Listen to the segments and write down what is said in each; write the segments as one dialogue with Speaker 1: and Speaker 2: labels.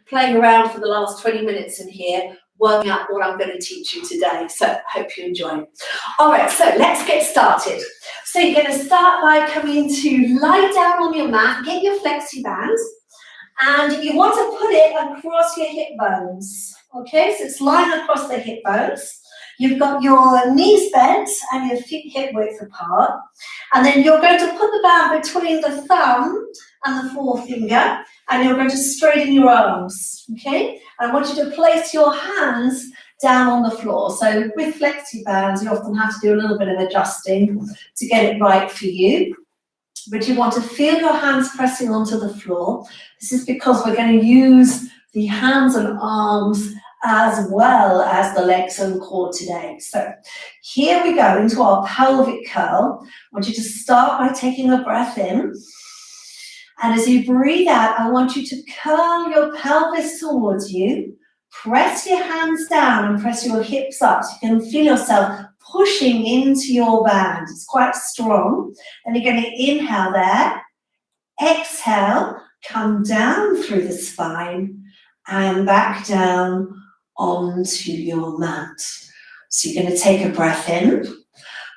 Speaker 1: playing around for the last 20 minutes in here, working out what I'm going to teach you today. So I hope you enjoy it. All right, so let's get started. So you're going to start by coming to lie down on your mat, get your flexi bands, and you want to put it across your hip bones. Okay, so it's lying across the hip bones. You've got your knees bent and your feet hip width apart. And then you're going to put the band between the thumb and the forefinger, and you're going to straighten your arms, okay? I want you to place your hands down on the floor. So with flexi bands, you often have to do a little bit of adjusting to get it right for you. But you want to feel your hands pressing onto the floor. This is because we're going to use the hands and arms as well as the legs and core today. So here we go into our pelvic curl. I want you to start by taking a breath in. And as you breathe out, I want you to curl your pelvis towards you. Press your hands down and press your hips up so you can feel yourself pushing into your band. It's quite strong. And you're going to inhale there. Exhale, come down through the spine and back down onto your mat. So you're going to take a breath in.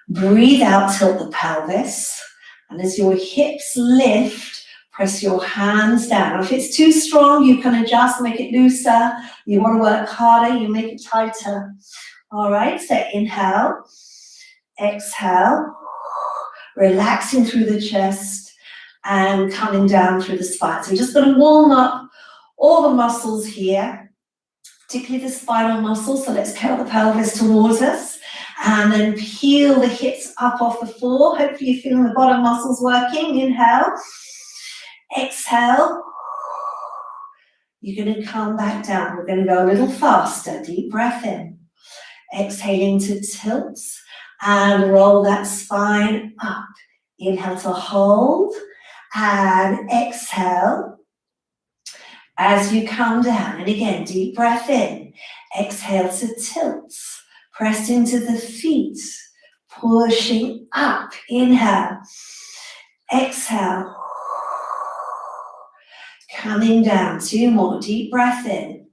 Speaker 1: Breathe out, tilt the pelvis. And as your hips lift, press your hands down. If it's too strong, you can adjust, make it looser. You want to work harder, you make it tighter. All right, so inhale, exhale, relaxing through the chest and coming down through the spine. So we're just going to warm up all the muscles here, particularly the spinal muscles. So let's curl the pelvis towards us and then peel the hips up off the floor. Hopefully you're feeling the bottom muscles working. Inhale. Exhale. You're going to come back down. We're going to go a little faster. Deep breath in. Exhaling to tilt and roll that spine up. Inhale to hold and exhale as you come down. And again, deep breath in. Exhale to tilt. Press into the feet. Pushing up. Inhale. Exhale. Coming down, 2 more, deep breath in,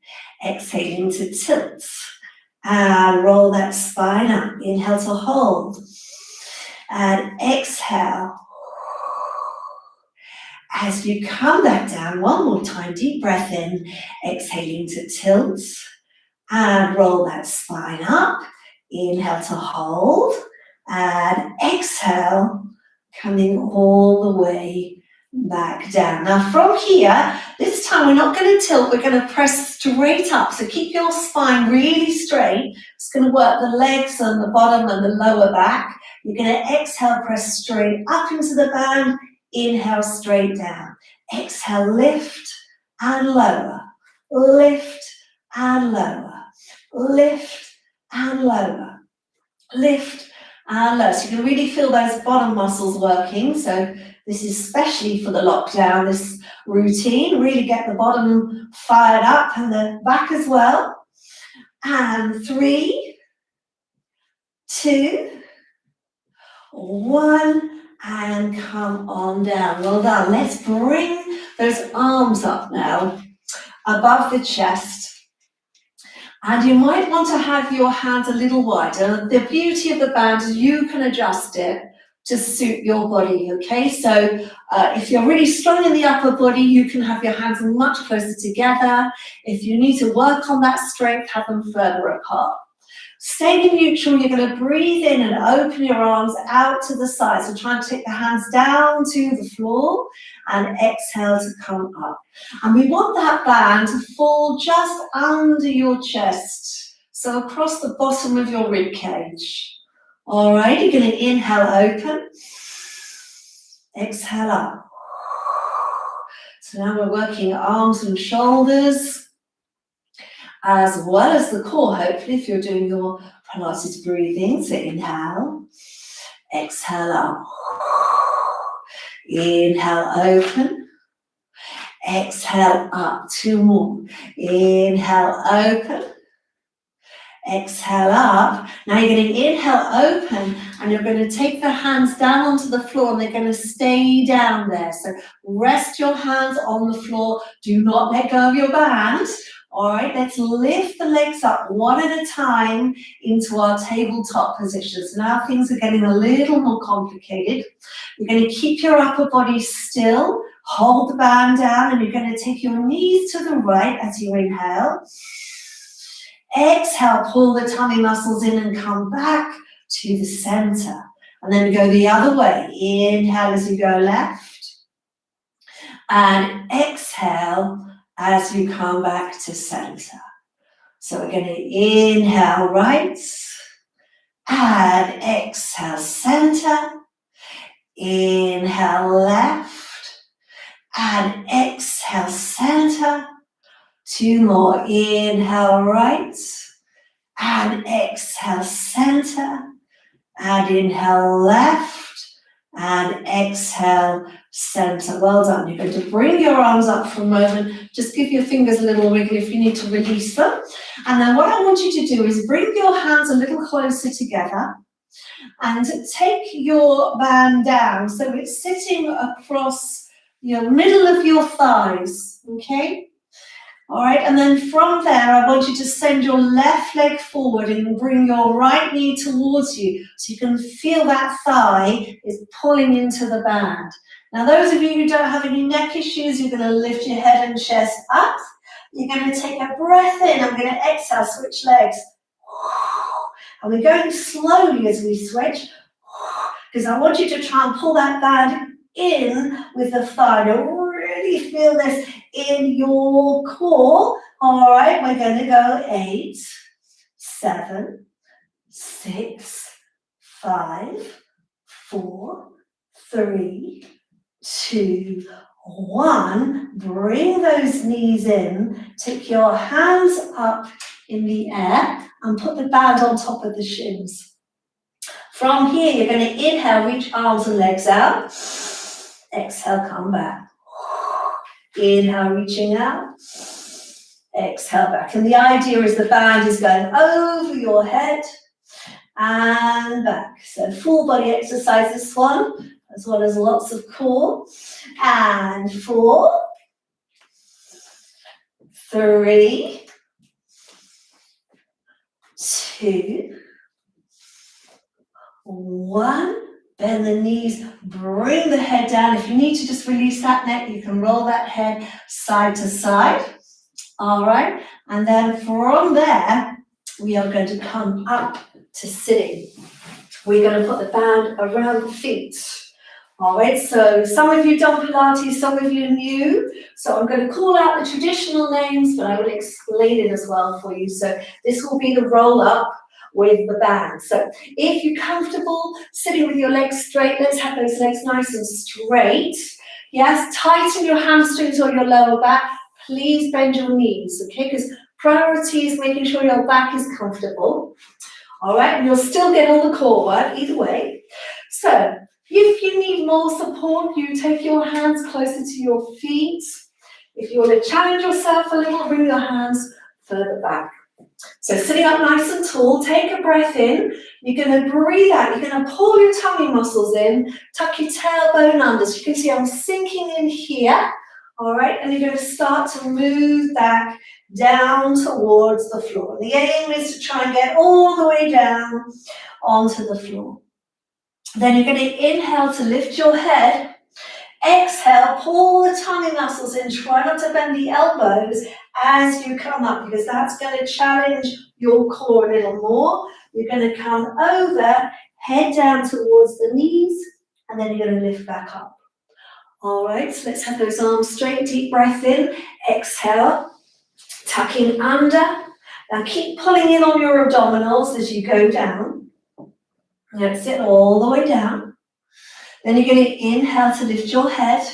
Speaker 1: exhaling to tilt, and roll that spine up. Inhale to hold, and exhale. As you come back down, 1 more time, deep breath in, exhaling to tilt, and roll that spine up. Inhale to hold, and exhale, coming all the way back down. Now from here, this time we're not going to tilt, we're going to press straight up. So keep your spine really straight. It's going to work the legs and the bottom and the lower back. You're going to exhale, press straight up into the band. Inhale, straight down. Exhale, lift and lower. Lift and lower. Lift and lower. Lift and lower. So you can really feel those bottom muscles working. So this is especially for the lockdown, this routine. Really get the bottom fired up and the back as well. And 3, 2, 1, and come on down. Well done. Let's bring those arms up now above the chest. And you might want to have your hands a little wider. The beauty of the band is you can adjust it to suit your body, okay? So if you're really strong in the upper body, you can have your hands much closer together. If you need to work on that strength, have them further apart. Staying neutral, you're going to breathe in and open your arms out to the side. So try and take the hands down to the floor and exhale to come up. And we want that band to fall just under your chest, so across the bottom of your rib cage. All right, you're going to inhale, open, exhale up. So now we're working arms and shoulders, as well as the core, hopefully, if you're doing your Pilates breathing. So inhale, exhale up. Inhale, open, exhale up. 2 more. Inhale, open, Exhale up. Now you're going to inhale open, and you're going to take the hands down onto the floor, and they're going to stay down there. So rest your hands on the floor. Do not let go of your band. All right, let's lift the legs up one at a time into our tabletop position. So now things are getting a little more complicated. You're going to keep your upper body still. Hold the band down, and you're going to take your knees to the right as you inhale. Exhale, pull the tummy muscles in and come back to the center. And then go the other way. Inhale as you go left. And exhale as you come back to center. So we're going to inhale right. And exhale center. Inhale left. And exhale center. Two more. Inhale right. And exhale center. And inhale left. And exhale center. Well done. You're going to bring your arms up for a moment. Just give your fingers a little wiggle if you need to release them. And then what I want you to do is bring your hands a little closer together and take your band down so it's sitting across your middle of your thighs. Okay? All right, and then from there, I want you to send your left leg forward and bring your right knee towards you so you can feel that thigh is pulling into the band. Now, those of you who don't have any neck issues, you're going to lift your head and chest up. You're going to take a breath in. I'm going to exhale, switch legs. And we're going slowly as we switch because I want you to try and pull that band in with the thigh. Really feel this in your core. All right, we're going to go 8, 7, 6, 5, 4, 3, 2, 1. Bring those knees in. Take your hands up in the air and put the band on top of the shins. From here, you're going to inhale, reach arms and legs out. Exhale, come back. Inhale, reaching out. Exhale, back. And the idea is the band is going over your head and back. So full body exercise this one, as well as lots of core. And 4, 3, 2, 1. Bend the knees, bring the head down. If you need to just release that neck, you can roll that head side to side. All right, and then from there, we are going to come up to sitting. We're going to put the band around the feet. All right, so some of you done Pilates, some of you new. So I'm going to call out the traditional names, but I will explain it as well for you. So this will be the roll up with the band. So if you're comfortable sitting with your legs straight, let's have those legs nice and straight. Yes, tighten your hamstrings or your lower back. Please bend your knees, okay? Because priority is making sure your back is comfortable. All right, and you'll still get all the core work either way. So if you need more support, you take your hands closer to your feet. If you want to challenge yourself a little, bring your hands further back. So sitting up nice and tall, take a breath in. You're going to breathe out. You're going to pull your tummy muscles in, tuck your tailbone under. So you can see I'm sinking in here. All right, and you're going to start to move back down towards the floor. The aim is to try and get all the way down onto the floor. Then you're going to inhale to lift your head. Exhale, pull the tummy muscles in. Try not to bend the elbows as you come up because that's going to challenge your core a little more. You're going to come over, head down towards the knees, and then you're going to lift back up. All right, so let's have those arms straight. Deep breath in. Exhale, tucking under. Now keep pulling in on your abdominals as you go down. That's it, all the way down. Then you're going to inhale to lift your head.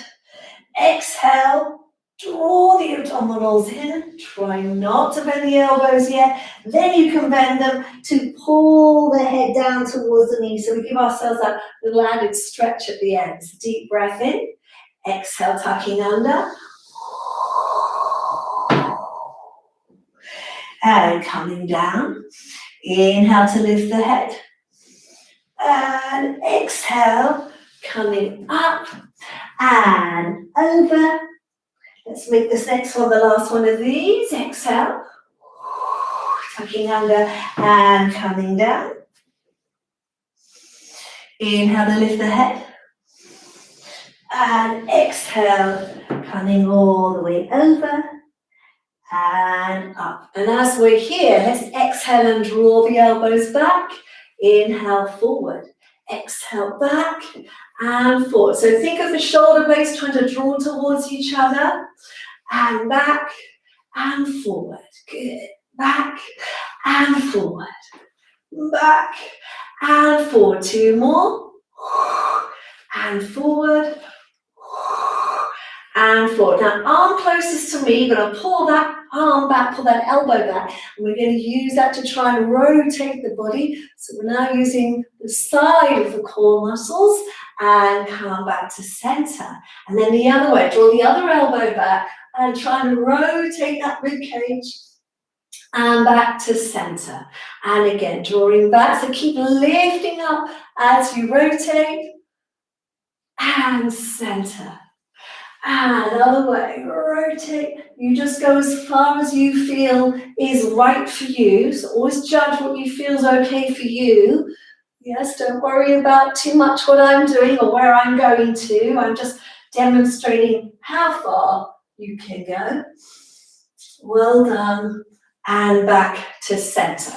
Speaker 1: Exhale, draw the abdominals in. Try not to bend the elbows yet. Then you can bend them to pull the head down towards the knees. So we give ourselves that little added stretch at the end. So deep breath in. Exhale, tucking under. and coming down. Inhale to lift the head. And exhale, coming up and over. Let's make this next one the last one of these. Exhale, tucking under and coming down. Inhale to lift the head. And exhale, coming all the way over and up. And as we're here, let's exhale and draw the elbows back. Inhale forward. Exhale back and forward. So think of the shoulder blades trying to draw towards each other. And back and forward. Good. Back and forward. Back and forward. Two more. And forward. And forward. Now, arm closest to me, you're going to pull that arm back, pull that elbow back, and we're going to use that to try and rotate the body. So we're now using the side of the core muscles and come back to center. And then the other way, draw the other elbow back and try and rotate that rib cage and back to center. And again, drawing back, so keep lifting up as you rotate and center. And other way, rotate. You just go as far as you feel is right for you. So always judge what you feel is okay for you. Yes, don't worry about too much what I'm doing or where I'm going to. I'm just demonstrating how far you can go. Well done. And back to center.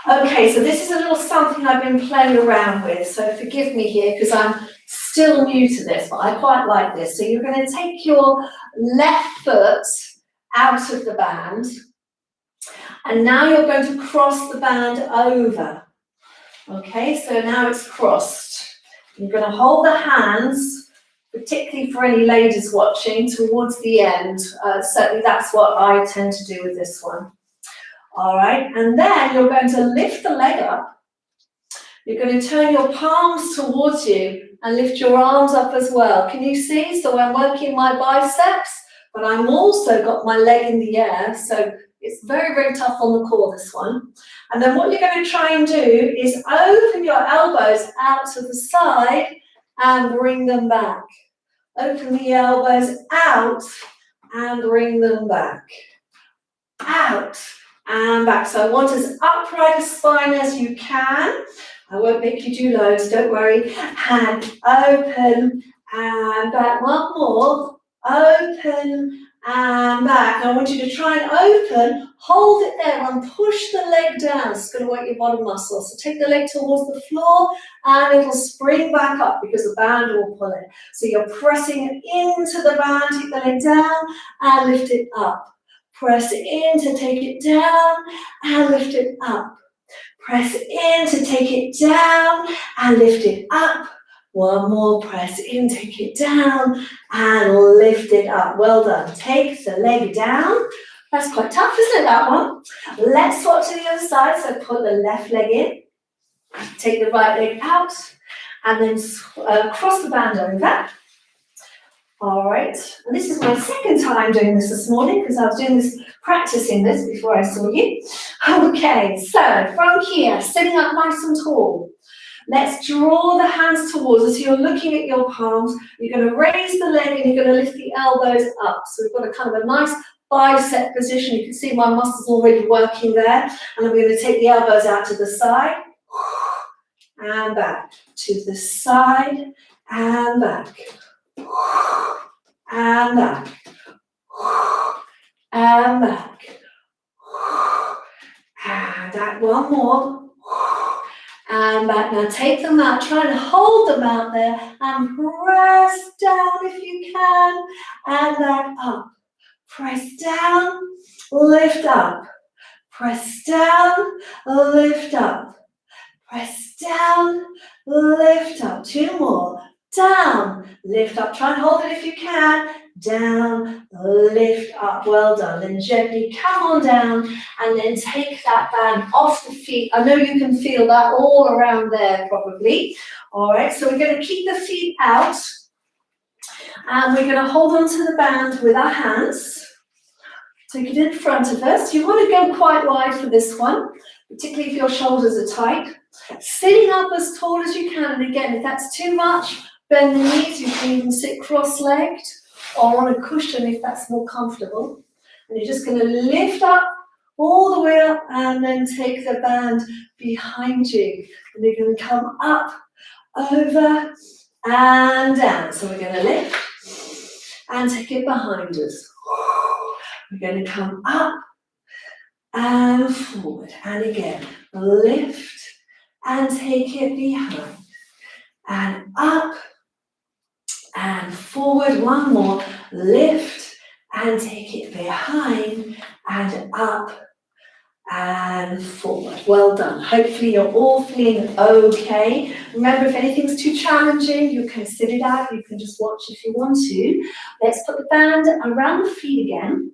Speaker 1: Okay, so this is a little something I've been playing around with. So forgive me here because I'm still new to this, but I quite like this. So you're going to take your left foot out of the band, and now you're going to cross the band over. Okay, so now it's crossed. You're going to hold the hands, particularly for any ladies watching, towards the end. Certainly that's what I tend to do with this one. All right, and then you're going to lift the leg up. You're going to turn your palms towards you and lift your arms up as well. Can you see? So I'm working my biceps, but I'm also got my leg in the air. So it's very, very tough on the core, this one. And then what you're going to try and do is open your elbows out to the side and bring them back. Open the elbows out and bring them back. Out and back. So I want as upright a spine as you can. I won't make you do loads, don't worry. And open and back. One more. Open and back. I want you to try and open, hold it there and push the leg down. It's going to work your bottom muscles. So take the leg towards the floor and it'll spring back up because the band will pull it. So you're pressing into the band, take the leg down and lift it up. Press in to take it down and lift it up. Press in to take it down and lift it up. One more, press in, take it down and lift it up. Well done. Take the leg down. That's quite tough, isn't it, that one? Let's swap to the other side. So put the left leg in, take the right leg out, and then cross the band over. All right, and this is my second time doing this morning because I was doing this, practicing this before I saw you. Okay, so from here, sitting up nice and tall, let's draw the hands towards us. So you're looking at your palms, you're going to raise the leg and you're going to lift the elbows up. So we've got a kind of a nice bicep position. You can see my muscles already working there. And I'm going to take the elbows out to the side and back, to the side and back. And back, and back, and back, one more, and back. Now take them out, try and hold them out there, and press down if you can, and back up. Press down, lift up, press down, lift up, press down, lift up. Two more. Down, lift up, try and hold it if you can, down, lift up, well done. Then gently come on down and then take that band off the feet. I know you can feel that all around there probably. All right, so we're going to keep the feet out and we're going to hold on to the band with our hands. Take it in front of us. You want to go quite wide for this one, particularly if your shoulders are tight. Sitting up as tall as you can, and again, if that's too much, bend the knees. You can even sit cross-legged or on a cushion if that's more comfortable. And you're just going to lift up all the way up and then take the band behind you. And you're going to come up, over, and down. So we're going to lift and take it behind us. We're going to come up and forward. And again, lift and take it behind. And up and forward. One more. Lift and take it behind and up and forward. Well done. Hopefully you're all feeling okay. Remember, if anything's too challenging, you can sit it out. You can just watch if you want to. Let's put the band around the feet again.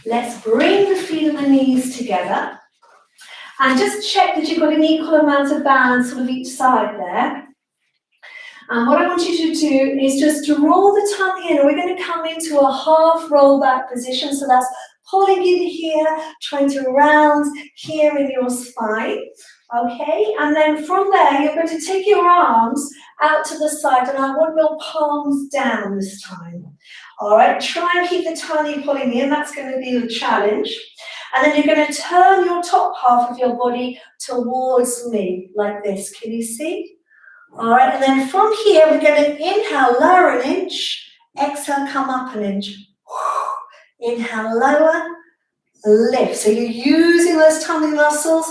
Speaker 1: Let's bring the feet and the knees together. And just check that you've got an equal amount of band sort of each side there. And what I want you to do is just to roll the tummy in. We're going to come into a half roll back position. So that's pulling in here, trying to round here in your spine. Okay, and then from there, you're going to take your arms out to the side, and I want your palms down this time. All right, try and keep the tummy pulling in. That's going to be the challenge. And then you're going to turn your top half of your body towards me, like this. Can you see? All right, and then from here, we're going to inhale, lower an inch. Exhale, come up an inch. Inhale, lower, lift. So you're using those tummy muscles.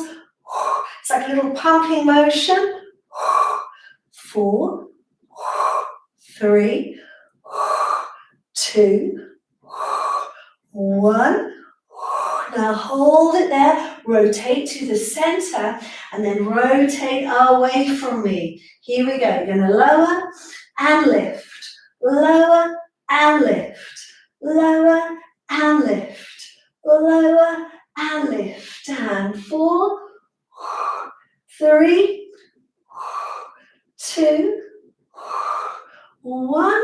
Speaker 1: It's like a little pumping motion. 4, 3, 2, 1. Now hold it there. Rotate to the center and then rotate away from me. Here we go. You're going to lower and lift. Lower and lift. Lower and lift. Lower and lift. And 4, 3, 2, 1.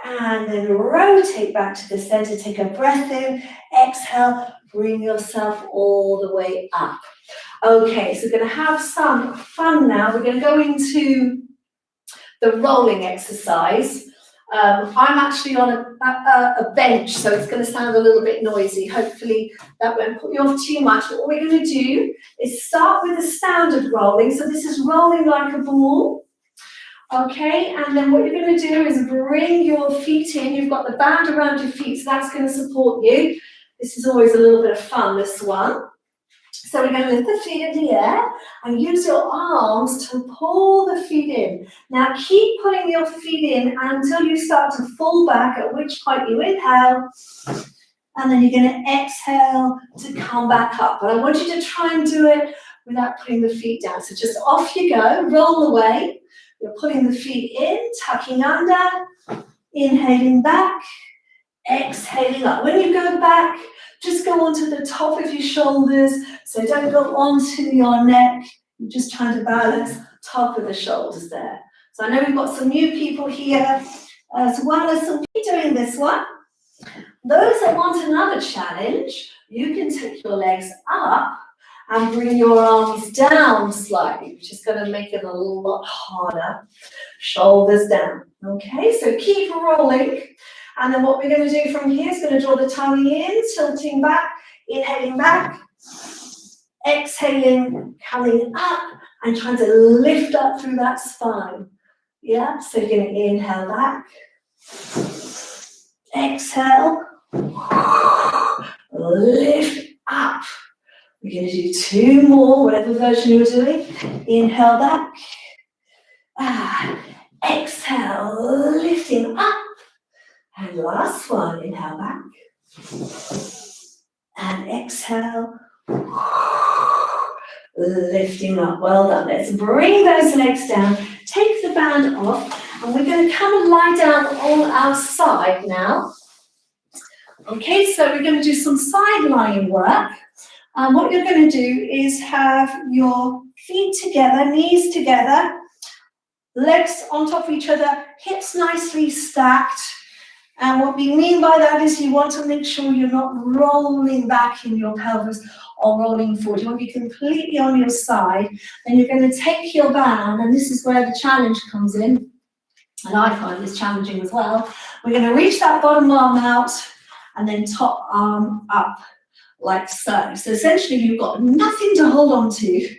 Speaker 1: And then rotate back to the center. Take a breath in. Exhale. Bring yourself all the way up. Okay, so we're going to have some fun now. We're going to go into the rolling exercise. I'm actually on a bench, so it's going to sound a little bit noisy. Hopefully that won't put you off too much. But what we're going to do is start with the standard rolling. So this is rolling like a ball. Okay, and then what you're going to do is bring your feet in. You've got the band around your feet, so that's going to support you. This is always a little bit of fun, this one. So we're going to lift the feet in the air and use your arms to pull the feet in. Now keep pulling your feet in until you start to fall back, at which point you inhale, and then you're going to exhale to come back up. But I want you to try and do it without putting the feet down. So just off you go, roll away. You're pulling the feet in, tucking under, inhaling back, exhaling up. When you go back, just go onto the top of your shoulders. So don't go onto your neck. You're just trying to balance top of the shoulders there. So I know we've got some new people here as well as some people doing this one. Those that want another challenge, you can take your legs up and bring your arms down slightly, which is going to make it a lot harder. Shoulders down. Okay, so keep rolling. And then what we're going to do from here is going to draw the tummy in, tilting back, inhaling back, exhaling, coming up, and trying to lift up through that spine. Yeah, so you're going to inhale back, exhale, lift up. We're going to do 2 more, whatever version you're doing. Inhale back, exhale, lifting up. And last one, inhale back. And exhale. Lifting up, well done. Let's bring those legs down. Take the band off. And we're going to come and lie down on our side now. Okay, so we're going to do some sideline work. And what you're going to do is have your feet together, knees together, legs on top of each other, hips nicely stacked. And what we mean by that is you want to make sure you're not rolling back in your pelvis or rolling forward. You want to be completely on your side. And you're going to take your band, and this is where the challenge comes in. And I find this challenging as well. We're going to reach that bottom arm out and then top arm up like so. So essentially you've got nothing to hold on to.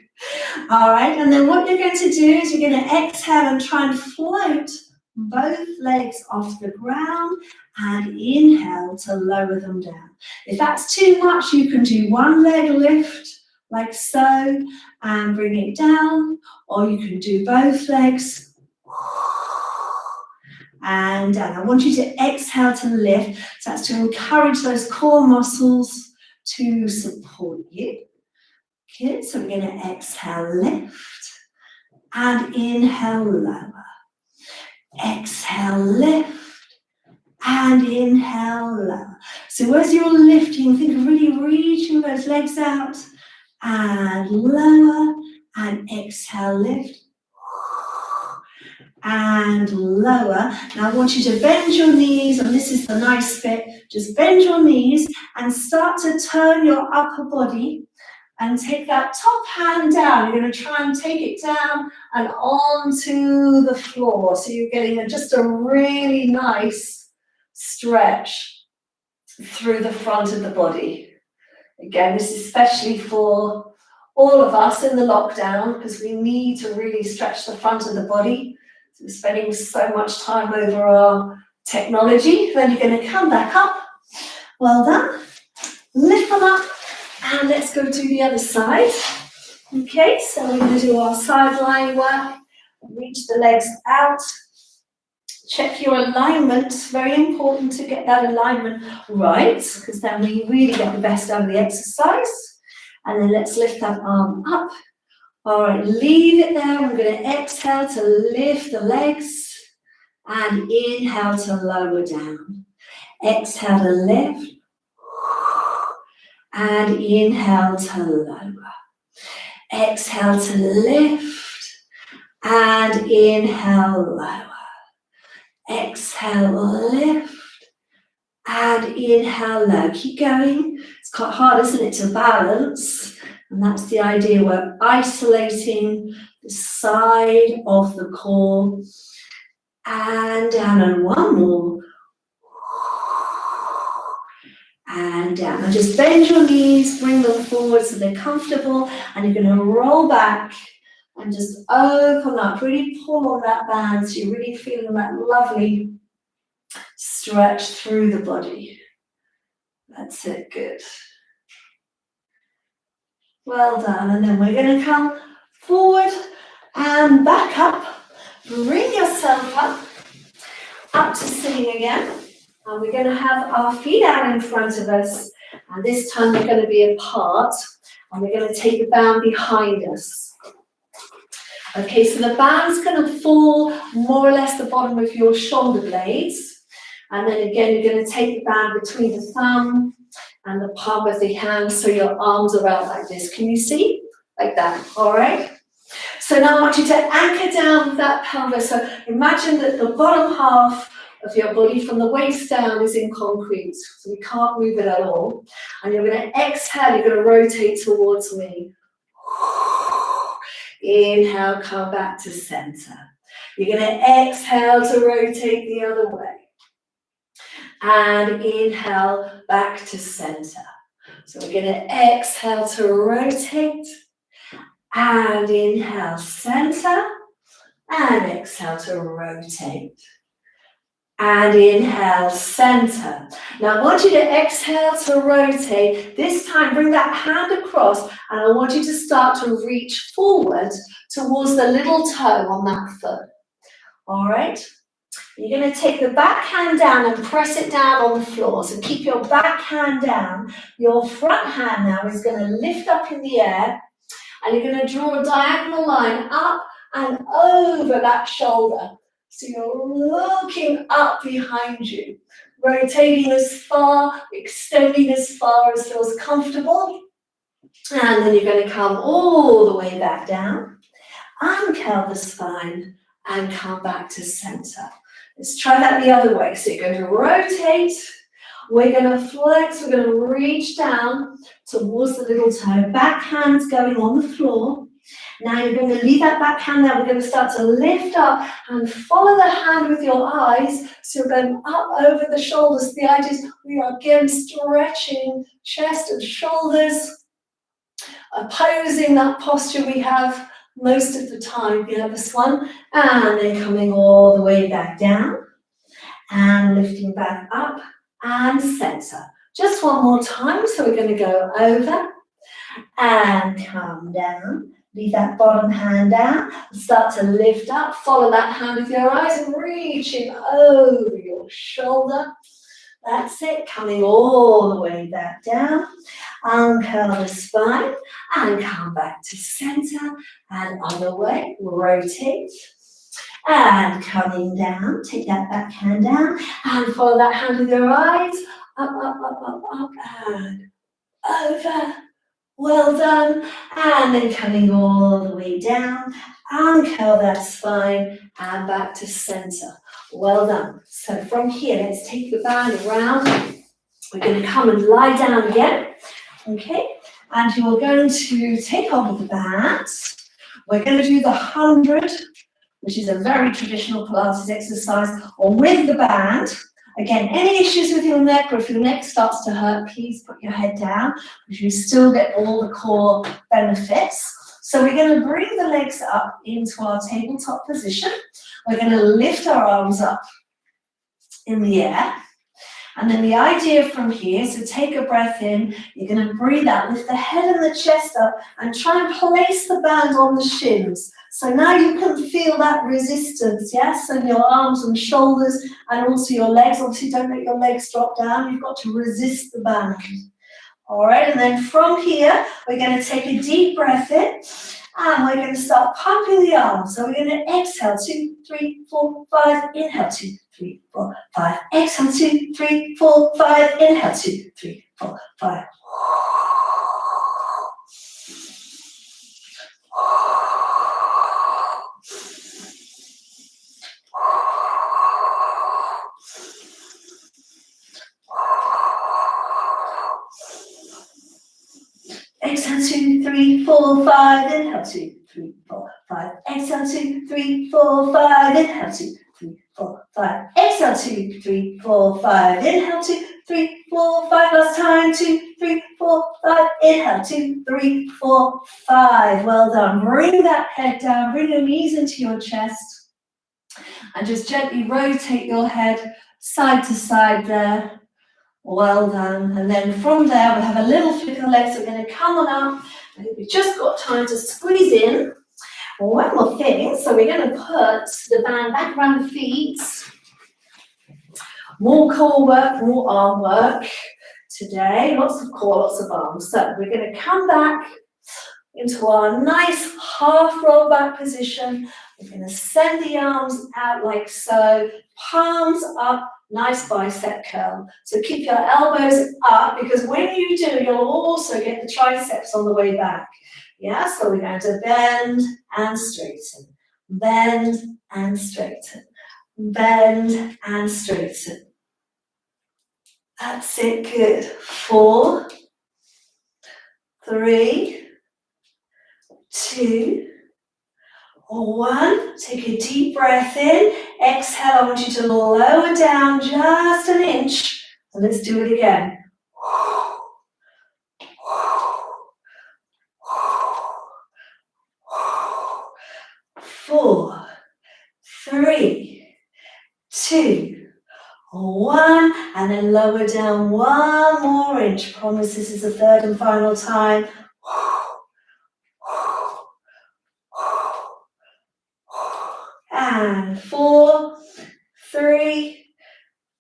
Speaker 1: All right, and then what you're going to do is you're going to exhale and try and float both legs off the ground and inhale to lower them down. If that's too much, you can do one leg lift like so and bring it down, or you can do both legs and down. I want you to exhale to lift. So that's to encourage those core muscles to support you. Good, so we're going to exhale, lift, and inhale, lower. Exhale, lift, and inhale, lower. So as you're lifting, think of really reaching those legs out, and lower, and exhale, lift, and lower. Now I want you to bend your knees, and this is the nice bit, just bend your knees and start to turn your upper body and take that top hand down. You're going to try and take it down and onto the floor. So you're getting just a really nice stretch through the front of the body. Again, this is especially for all of us in the lockdown, because we need to really stretch the front of the body. So we're spending so much time over our technology. Then you're going to come back up. Well done. Lift them up. And let's go to the other side. Okay, so we're going to do our sideline work. Reach the legs out. Check your alignment. Very important to get that alignment right, because then we really get the best out of the exercise. And then let's lift that arm up. All right, leave it there. We're going to exhale to lift the legs and inhale to lower down. Exhale to lift. And inhale to lower. Exhale to lift and inhale, lower. Exhale, lift and inhale, low. Keep going. It's quite hard, isn't it, to balance? And that's the idea. We're isolating the side of the core. And down, and one more. And down. And just bend your knees, bring them forward so they're comfortable, and you're going to roll back and just open up, really pull on that band so you're really feeling that lovely stretch through the body. That's it, good. Well done, and then we're going to come forward and back up. Bring yourself up to sitting again. And we're going to have our feet out in front of us, and this time they're going to be apart, and we're going to take the band behind us. Okay, so the band's going to fall more or less the bottom of your shoulder blades, and then again you're going to take the band between the thumb and the palm of the hand, so your arms are out like this. Can you see? Like that, all right? So now I want you to anchor down that pelvis. So imagine that the bottom half of your body from the waist down is in concrete, so we can't move it at all. And you're going to exhale, you're going to rotate towards me. Inhale, come back to center. You're going to exhale to rotate the other way. And inhale, back to center. So we're going to exhale to rotate. And inhale, center. And exhale to rotate. And inhale, center. Now I want you to exhale to rotate. This time bring that hand across, and I want you to start to reach forward towards the little toe on that foot. All right? You're going to take the back hand down and press it down on the floor. So keep your back hand down. Your front hand now is going to lift up in the air, and you're going to draw a diagonal line up and over that shoulder. So you're looking up behind you, rotating as far, extending as far as feels comfortable. And then you're going to come all the way back down, uncurl the spine, and come back to center. Let's try that the other way. So you're going to rotate, we're going to flex, we're going to reach down towards the little toe, back hand's going on the floor. Now you're going to leave that back hand there, we're going to start to lift up and follow the hand with your eyes. So you're going up over the shoulders. The idea is we are again stretching chest and shoulders, opposing that posture we have most of the time. You know, this one, and then coming all the way back down and lifting back up and center. Just one more time. So we're going to go over and come down. Leave that bottom hand down. Start to lift up. Follow that hand with your eyes and reaching over your shoulder. That's it, coming all the way back down. Uncurl the spine and come back to center and other way. Rotate and coming down. Take that back hand down and follow that hand with your eyes. Up, up, up, up, up and over. Well done. And then coming all the way down. Uncurl that spine and back to center. Well done. So from here, let's take the band around. We're going to come and lie down again. Okay. And you're going to take hold of the band. We're going to do the 100, which is a very traditional Pilates exercise, or with the band. Again, any issues with your neck, or if your neck starts to hurt, please put your head down, because you still get all the core benefits. So we're going to bring the legs up into our tabletop position. We're going to lift our arms up in the air. And then the idea from here is to take a breath in. You're going to breathe out, lift the head and the chest up, and try and place the band on the shins. So now you can feel that resistance, yes, in your arms and shoulders, and also your legs. Obviously, don't let your legs drop down. You've got to resist the band. All right, and then from here, we're going to take a deep breath in, and we're going to start pumping the arms. So we're going to exhale, 2, 3, 4, 5, inhale, 2, 3, 4, 5, exhale, 2, 3, 4, 5, inhale, 2, 3, 4, 5. Exhale, 2, 3, 4, 5, inhale, 2, 3, 4, 5. Exhale, 2, 3, 4, 5, inhale, 2, 3, 4, 5. Exhale, 2, 3, 4, 5, inhale, 2, 3, 4, 5. Last time, 2, 3, 4, 5. Inhale, 2, 3, 4, 5. Well done. Bring that head down, bring your knees into your chest, and just gently rotate your head side to side there. Well done. And then from there, we'll have a little flick of the legs. We're going to come on up. I think we've just got time to squeeze in. One more thing. So we're going to put the band back around the feet. More core work, more arm work today. Lots of core, lots of arms. So we're going to come back into our nice half roll back position. We're going to send the arms out like so. Palms up. Nice bicep curl. So keep your elbows up, because when you do, you'll also get the triceps on the way back. Yeah, so we're going to bend and straighten, bend and straighten, bend and straighten. That's it, good. 4, 3, 2, 1. Take a deep breath in. Exhale, I want you to lower down just an inch. And let's do it again. 4, 3, 2, 1. And then lower down one more inch. Promise this is the third and final time. And 4, 3,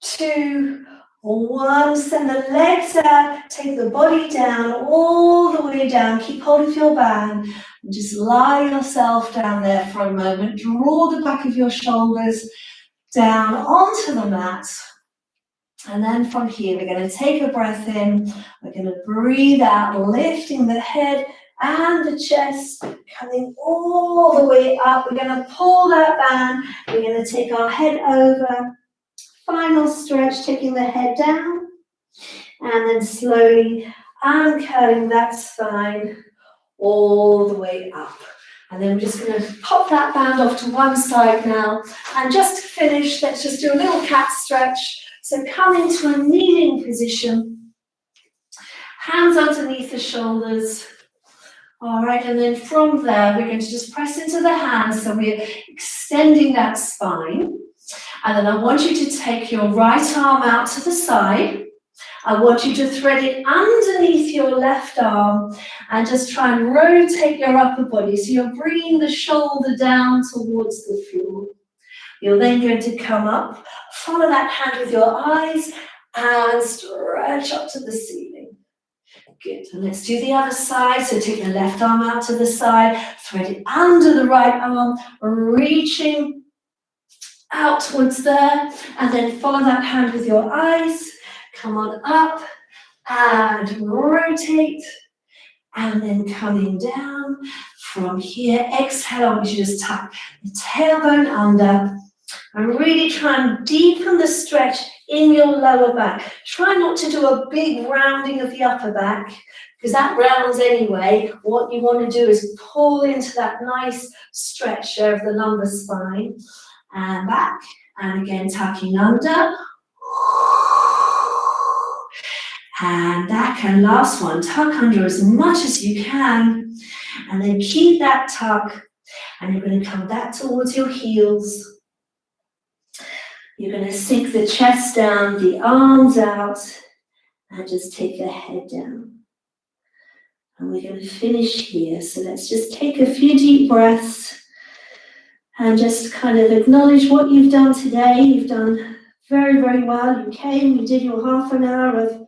Speaker 1: 2, 1. Send the legs out. Take the body down, all the way down. Keep hold of your band. And just lie yourself down there for a moment. Draw the back of your shoulders down onto the mat. And then from here, we're going to take a breath in. We're going to breathe out, lifting the head and the chest coming all the way up. We're going to pull that band. We're going to take our head over. Final stretch, taking the head down. And then slowly uncurling that spine all the way up. And then we're just going to pop that band off to one side now. And just to finish, let's just do a little cat stretch. So come into a kneeling position. Hands underneath the shoulders. All right, and then from there, we're going to just press into the hands. So we're extending that spine. And then I want you to take your right arm out to the side. I want you to thread it underneath your left arm and just try and rotate your upper body. So you're bringing the shoulder down towards the floor. You're then going to come up, follow that hand with your eyes and stretch up to the ceiling. Good, and let's do the other side. So take the left arm out to the side, thread it under the right arm, reaching out towards there, and then follow that hand with your eyes. Come on up and rotate, and then coming down from here. Exhale, I want you to just tuck the tailbone under and really try and deepen the stretch in your lower back. Try not to do a big rounding of the upper back because that rounds anyway. What you want to do is pull into that nice stretch there of the lumbar spine and back, and again tucking under. And back, and last one, tuck under as much as you can, and then keep that tuck, and you're going to come back towards your heels. You're going to sink the chest down, the arms out, and just take the head down. And we're going to finish here, so let's just take a few deep breaths and just kind of acknowledge what you've done today. You've done very, very well. You came, you did your half an hour of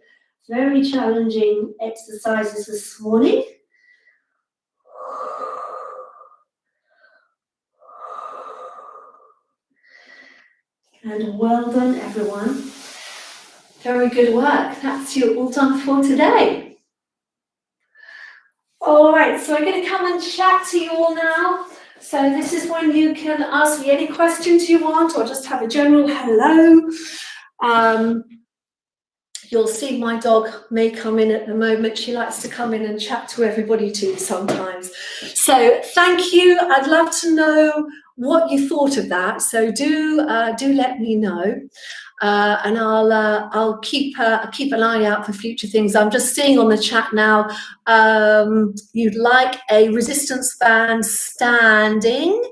Speaker 1: very challenging exercises this morning. And well done, everyone. Very good work. That's you all done for today. All right, so I'm going to come and chat to you all now. So this is when you can ask me any questions you want, or just have a general hello. You'll see my dog may come in at the moment. She likes to come in and chat to everybody too sometimes. So thank you. I'd love to know what you thought of that. So do let me know, and I'll keep an eye out for future things. I'm just seeing on the chat now. You'd like a resistance band standing,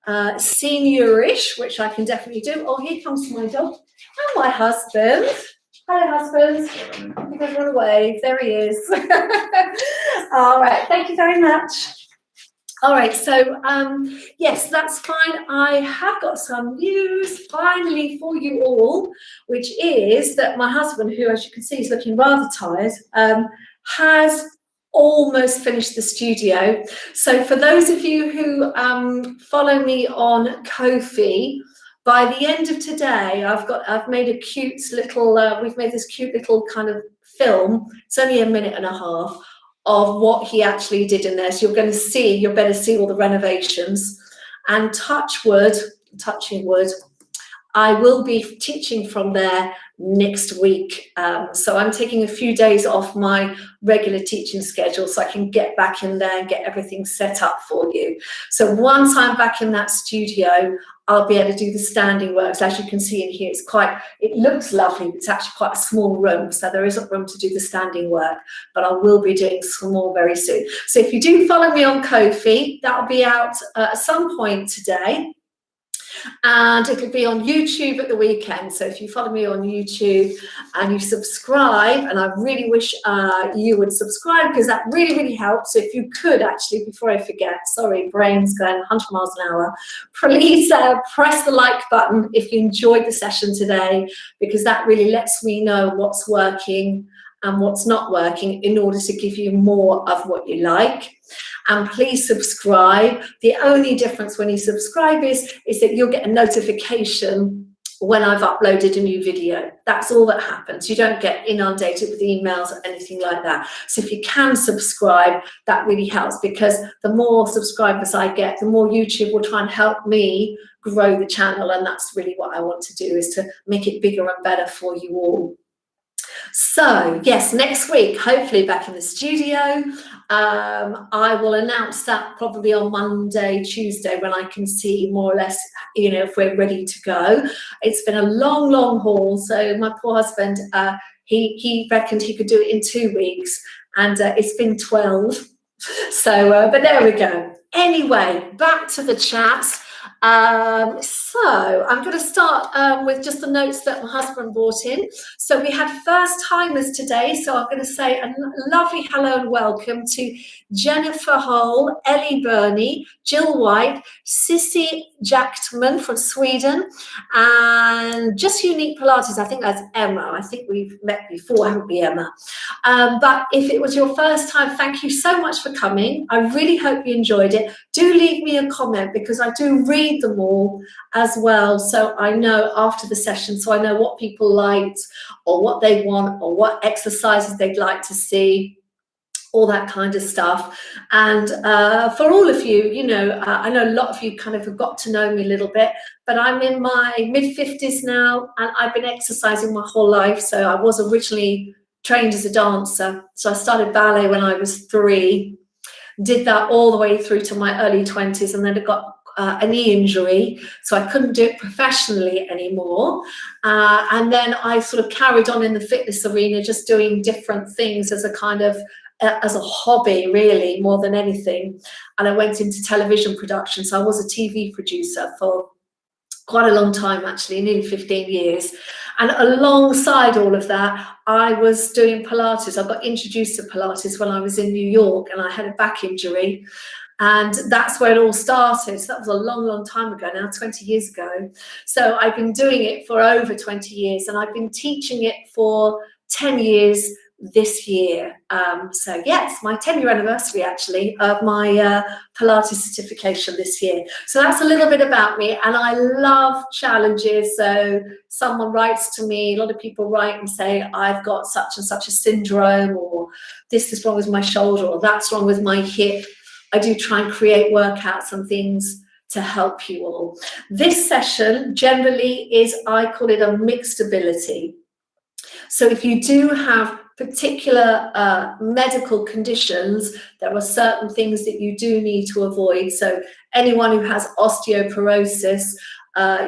Speaker 1: seniorish, which I can definitely do. Oh, here comes my dog and my husband. Hello, husband. You can run away. There he is. All right. Thank you very much. All right. So, yes, that's fine. I have got some news finally for you all, which is that my husband, who, as you can see, is looking rather tired, has almost finished the studio. So for those of you who follow me on Ko-fi, by the end of today, I've made a cute little, we've made this cute little kind of film. It's only a minute and a half of what he actually did in there. So you're better see all the renovations. And touching wood, I will be teaching from there next week. So I'm taking a few days off my regular teaching schedule so I can get back in there and get everything set up for you. So once I'm back in that studio, I'll be able to do the standing works. As you can see in here, it looks lovely. It's actually quite a small room, so there isn't room to do the standing work, but I will be doing some more very soon. So if you do follow me on Ko-fi, that'll be out at some point today. And it'll be on YouTube at the weekend. So if you follow me on YouTube and you subscribe, and I really wish you would subscribe because that really, really helps. So if you could actually, before I forget, sorry, brain's going 100 miles an hour, please press the like button if you enjoyed the session today, because that really lets me know what's working and what's not working in order to give you more of what you like. And please subscribe. The only difference when you subscribe is that you'll get a notification when I've uploaded a new video. That's all that happens. You don't get inundated with emails or anything like that. So if you can subscribe, that really helps, because the more subscribers I get, the more YouTube will try and help me grow the channel. And that's really what I want to do, is to make it bigger and better for you all. So yes, next week, hopefully back in the studio. I will announce that probably on Monday, Tuesday, when I can see more or less, if we're ready to go. It's been a long haul. So my poor husband, he reckoned he could do it in 2 weeks, and it's been 12. So, but there we go. Anyway, back to the chat. So I'm going to start with just the notes that my husband brought in. So we had first timers today. So I'm going to say a lovely hello and welcome to Jennifer Hole, Ellie Burney, Jill White, Sissy Jackman from Sweden, and Just Unique Pilates. I think that's Emma. I think we've met before, haven't we, Emma? But if it was your first time, thank you so much for coming. I really hope you enjoyed it. Do leave me a comment, because I do read them all as well, so I know after the session, so I know what people liked or what they want or what exercises they'd like to see, all that kind of stuff. And for all of you, I know a lot of you kind of have got to know me a little bit, but I'm in my mid-50s now, and I've been exercising my whole life. So I was originally trained as a dancer. So I started ballet when I was 3, did that all the way through to my early 20s, and then I got a knee injury, so I couldn't do it professionally anymore. And then I sort of carried on in the fitness arena, just doing different things as a kind of as a hobby, really, more than anything. And I went into television production, so I was a TV producer for quite a long time, actually, nearly 15 years. And alongside all of that, I was doing Pilates. I got introduced to Pilates when I was in New York, and I had a back injury. And that's where it all started. So that was a long time ago now, 20 years ago. So I've been doing it for over 20 years, and I've been teaching it for 10 years this year. So yes, my 10-year anniversary, actually, of my Pilates certification this year. So that's a little bit about me, and I love challenges. So someone writes to me, a lot of people write and say, I've got such and such a syndrome, or this is wrong with my shoulder, or that's wrong with my hip. I do try and create workouts and things to help you all. This session generally is, I call it a mixed ability. So if you do have particular medical conditions, there are certain things that you do need to avoid. So anyone who has osteoporosis,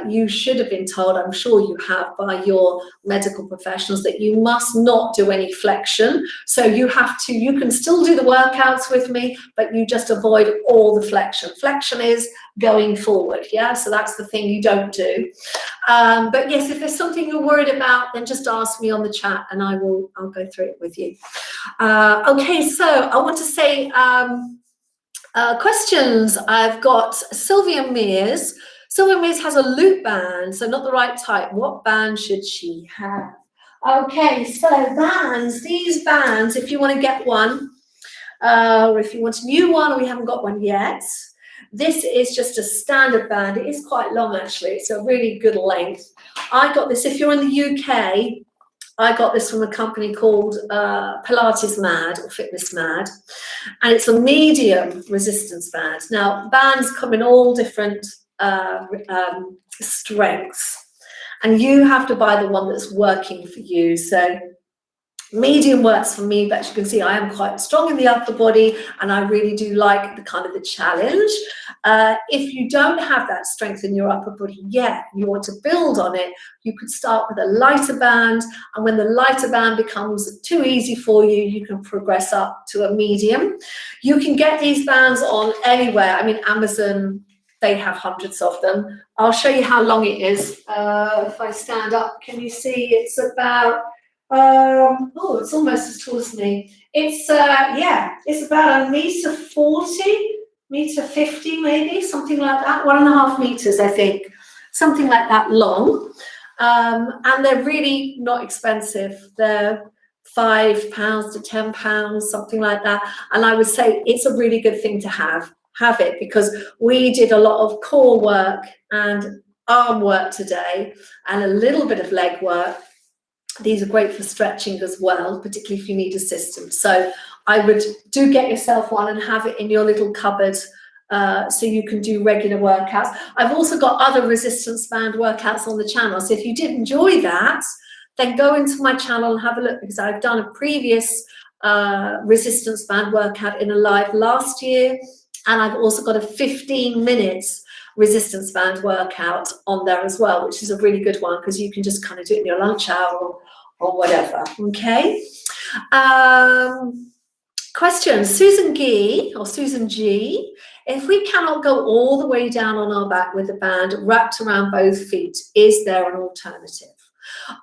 Speaker 1: you should have been told, I'm sure you have, by your medical professionals, that you must not do any flexion. So you can still do the workouts with me, but you just avoid all the flexion. Flexion is going forward, yeah? So that's the thing you don't do. But yes, if there's something you're worried about, then just ask me on the chat and I'll go through it with you. Okay, so I want to say questions. I've got Sylvia Mears. Sylvia Mears has a loop band, so not the right type. What band should she have? Okay, so bands, these bands, if you want to get one, or if you want a new one, or we haven't got one yet, this is just a standard band. It is quite long, actually. It's a really good length. I got this, if you're in the UK, I got this from a company called Pilates Mad, or Fitness Mad, and it's a medium resistance band. Now, bands come in all different strengths, and you have to buy the one that's working for you. So medium works for me, but as you can see, I am quite strong in the upper body, and I really do like the challenge. If you don't have that strength in your upper body yet, you want to build on it, you could start with a lighter band, and when the lighter band becomes too easy for you, you can progress up to a medium. You can get these bands on anywhere. I mean, Amazon, they have hundreds of them. I'll show you how long it is. If I stand up, can you see? It's about, oh, it's almost as tall as me. It's, yeah, it's about 1.40 meters, 1.50 meters maybe, something like that. 1.5 meters, I think, something like that long. And they're really not expensive. They're £5 to £10, something like that. And I would say it's a really good thing to have it, because we did a lot of core work and arm work today and a little bit of leg work. These are great for stretching as well, particularly if you need assistance. So I would get yourself one and have it in your little cupboard so you can do regular workouts. I've also got other resistance band workouts on the channel. So if you did enjoy that, then go into my channel and have a look, because I've done a previous resistance band workout in a live last year. And I've also got a 15 minutes resistance band workout on there as well, which is a really good one because you can just kind of do it in your lunch hour or whatever. Okay. Question, Susan G. If we cannot go all the way down on our back with the band wrapped around both feet, is there an alternative?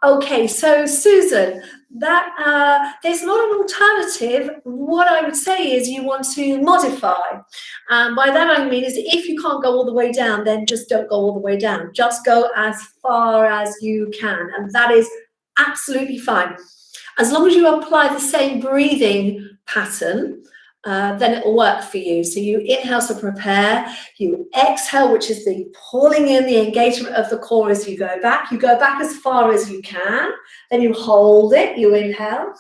Speaker 1: Okay, so Susan, that there's not an alternative. What I would say is you want to modify. By that I mean is if you can't go all the way down, then just don't go all the way down. Just go as far as you can, and that is absolutely fine. As long as you apply the same breathing pattern, then it will work for you. So you inhale to prepare, you exhale, which is the pulling in the engagement of the core as you go back. You go back as far as you can, then you hold it, you inhale,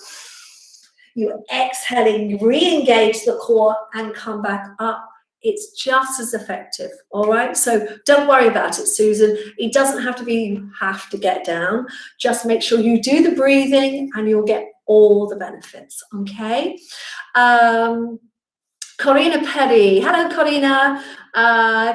Speaker 1: you exhaling, you re-engage the core and come back up. It's just as effective, all right? So don't worry about it, Susan. It doesn't have to be you have to get down. Just make sure you do the breathing and you'll get all the benefits, okay? Corina Perry, hello Corina.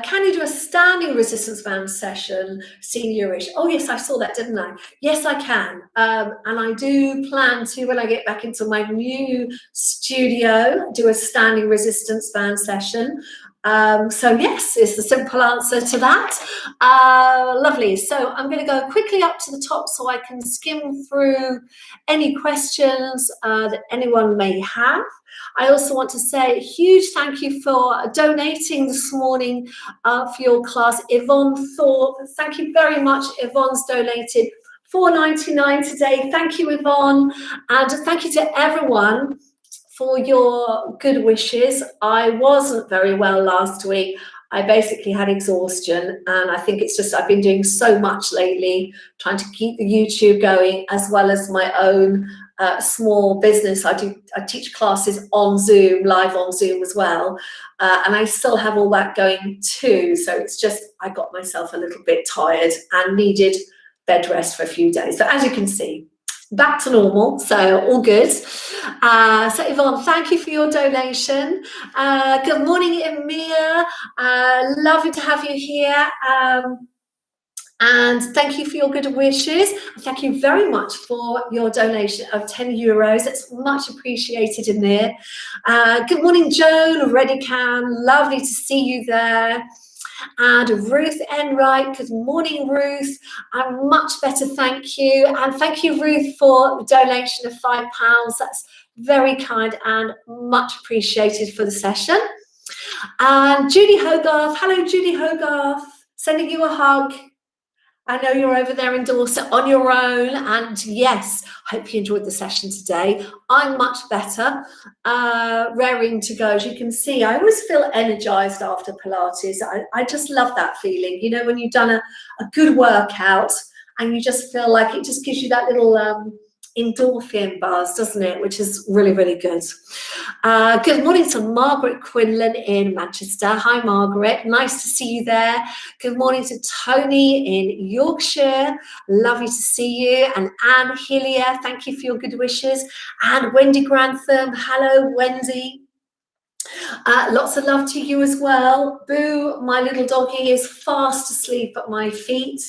Speaker 1: Can you do a standing resistance band session, seniorish? Oh yes, I saw that, didn't I? Yes, I can. And I do plan to, when I get back into my new studio, do a standing resistance band session. So yes, is the simple answer to that. Lovely. So I'm going to go quickly up to the top so I can skim through any questions that anyone may have. I also want to say a huge thank you for donating this morning for your class. Yvonne Thorpe, thank you very much. Yvonne's donated $4.99 today. Thank you, Yvonne. And thank you to everyone for your good wishes. I wasn't very well last week. I basically had exhaustion, and I think it's just I've been doing so much lately, trying to keep the YouTube going as well as my own small business. I teach classes on Zoom, live on Zoom as well, and I still have all that going too. So it's just I got myself a little bit tired and needed bed rest for a few days. So as you can see, back to normal, so all good. So Yvonne, thank you for your donation. Good morning, Emir. Lovely to have you here. And thank you for your good wishes. Thank you very much for your donation of €10. It's much appreciated in there. Good morning, Joan, Redican. Lovely to see you there. And Ruth Enright, good morning, Ruth. I'm much better, thank you. And thank you, Ruth, for the donation of £5. That's very kind and much appreciated for the session. And Judy Hogarth, hello, Judy Hogarth, sending you a hug. I know you're over there in Dorset on your own, and yes, I hope you enjoyed the session today. I'm much better, raring to go. As you can see, I always feel energized after Pilates. I just love that feeling, you know, when you've done a good workout and you just feel like it just gives you that little endorphin buzz, doesn't it? Which is really, really good. Good morning to Margaret Quinlan in Manchester. Hi, Margaret. Nice to see you there. Good morning to Tony in Yorkshire. Lovely to see you. And Anne Hillier, thank you for your good wishes. And Wendy Grantham. Hello, Wendy. Lots of love to you as well. Boo, my little doggy, is fast asleep at my feet.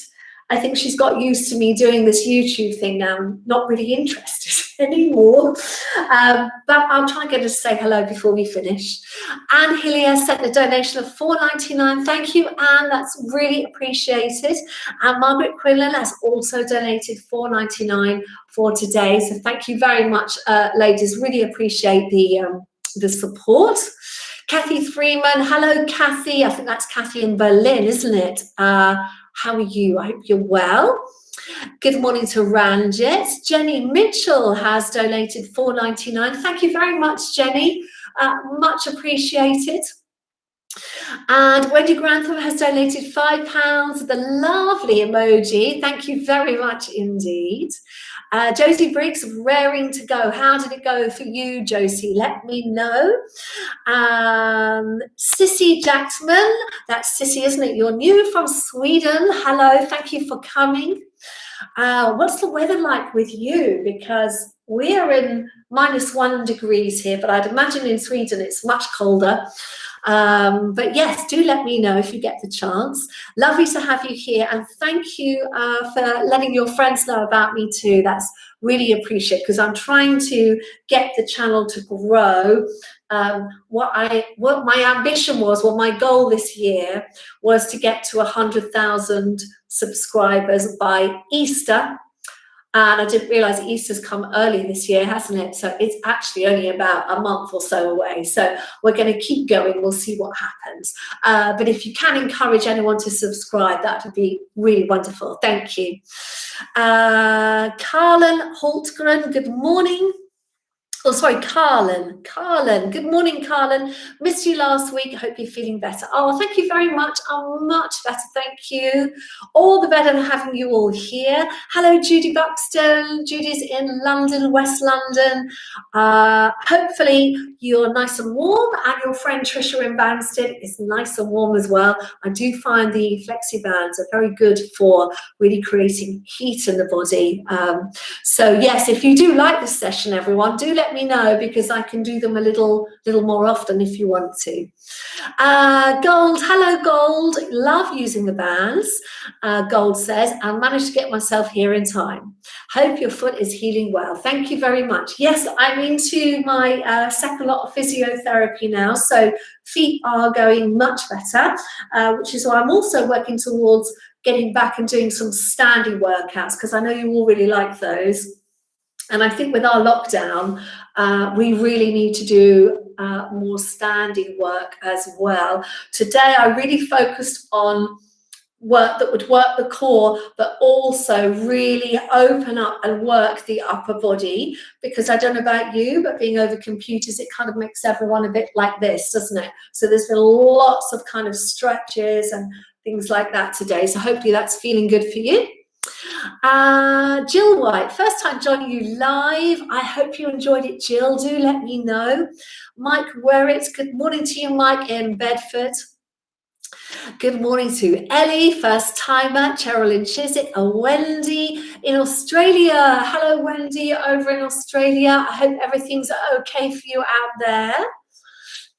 Speaker 1: I think she's got used to me doing this YouTube thing now. I'm not really interested anymore. But I'll try and get her to say hello before we finish. Anne Hillier sent a donation of $4.99. Thank you, Anne. That's really appreciated. And Margaret Quinlan has also donated $4.99 for today. So thank you very much, ladies. Really appreciate the support. Kathy Freeman. Hello, Kathy. I think that's Kathy in Berlin, isn't it? How are you? I hope you're well. Good morning to Ranjit. Jenny Mitchell has donated $4.99. Thank you very much, Jenny. Much appreciated. And Wendy Grantham has donated £5, the lovely emoji. Thank you very much indeed. Josie Briggs, raring to go. How did it go for you, Josie? Let me know. Sissy Jacksman, that's Sissy, isn't it? You're new from Sweden. Hello, thank you for coming. What's the weather like with you? Because we are in -1 degrees here, but I'd imagine in Sweden it's much colder. But yes, do let me know if you get the chance. Lovely to have you here, and thank you for letting your friends know about me too. That's really appreciated, because I'm trying to get the channel to grow. What my ambition was, well, my goal this year was to get to 100,000 subscribers by Easter. And I didn't realise Easter's come early this year, hasn't it? So it's actually only about a month or so away. So we're going to keep going. We'll see what happens. But if you can encourage anyone to subscribe, that would be really wonderful. Thank you. Carlin Holtgren, good morning. Oh, sorry, Carlin. Good morning, Carlin. Missed you last week. Hope you're feeling better. Oh, thank you very much. I'm much better, thank you. All the better having you all here. Hello, Judy Buxton. Judy's in London, West London. Hopefully you're nice and warm, and your friend Trisha in Banstead is nice and warm as well. I do find the flexi bands are very good for really creating heat in the body. So yes, if you do like this session, everyone, do let me know, because I can do them a little more often if you want to. Gold, hello Gold, love using the bands. Gold says, I managed to get myself here in time. Hope your foot is healing well. Thank you very much. Yes, I'm into my second lot of physiotherapy now, so feet are going much better, which is why I'm also working towards getting back and doing some standing workouts, because I know you all really like those. And I think with our lockdown, we really need to do more standing work as well. Today, I really focused on work that would work the core, but also really open up and work the upper body, because I don't know about you, but being over computers, it kind of makes everyone a bit like this, doesn't it? So there's been lots of kind of stretches and things like that today. So hopefully that's feeling good for you. Jill White, first time joining you live. I hope you enjoyed it, Jill. Do let me know. Mike Werritz, good morning to you, Mike in Bedford. Good morning to Ellie, first timer, Cheryl Chiswick, Wendy in Australia. Hello, Wendy, over in Australia. I hope everything's okay for you out there.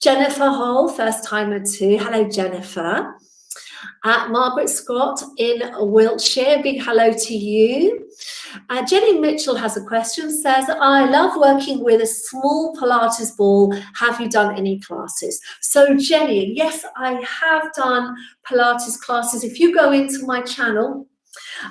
Speaker 1: Jennifer Hall, first timer too. Hello, Jennifer. Margaret Scott in Wiltshire, big hello to you. Jenny Mitchell has a question, says, I love working with a small Pilates ball. Have you done any classes? So Jenny, yes, I have done Pilates classes. If you go into my channel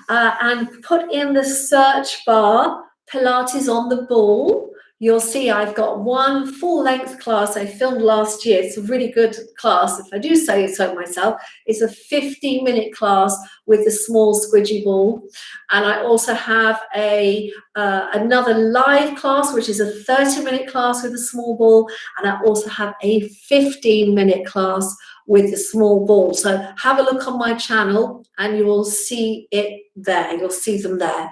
Speaker 1: and put in the search bar, Pilates on the ball, you'll see I've got one full-length class I filmed last year. It's a really good class, if I do say so myself. It's a 15-minute class with the small squidgy ball. And I also have another live class, which is a 30-minute class with a small ball. And I also have a 15-minute class with the small ball. So have a look on my channel and you will see it there. You'll see them there.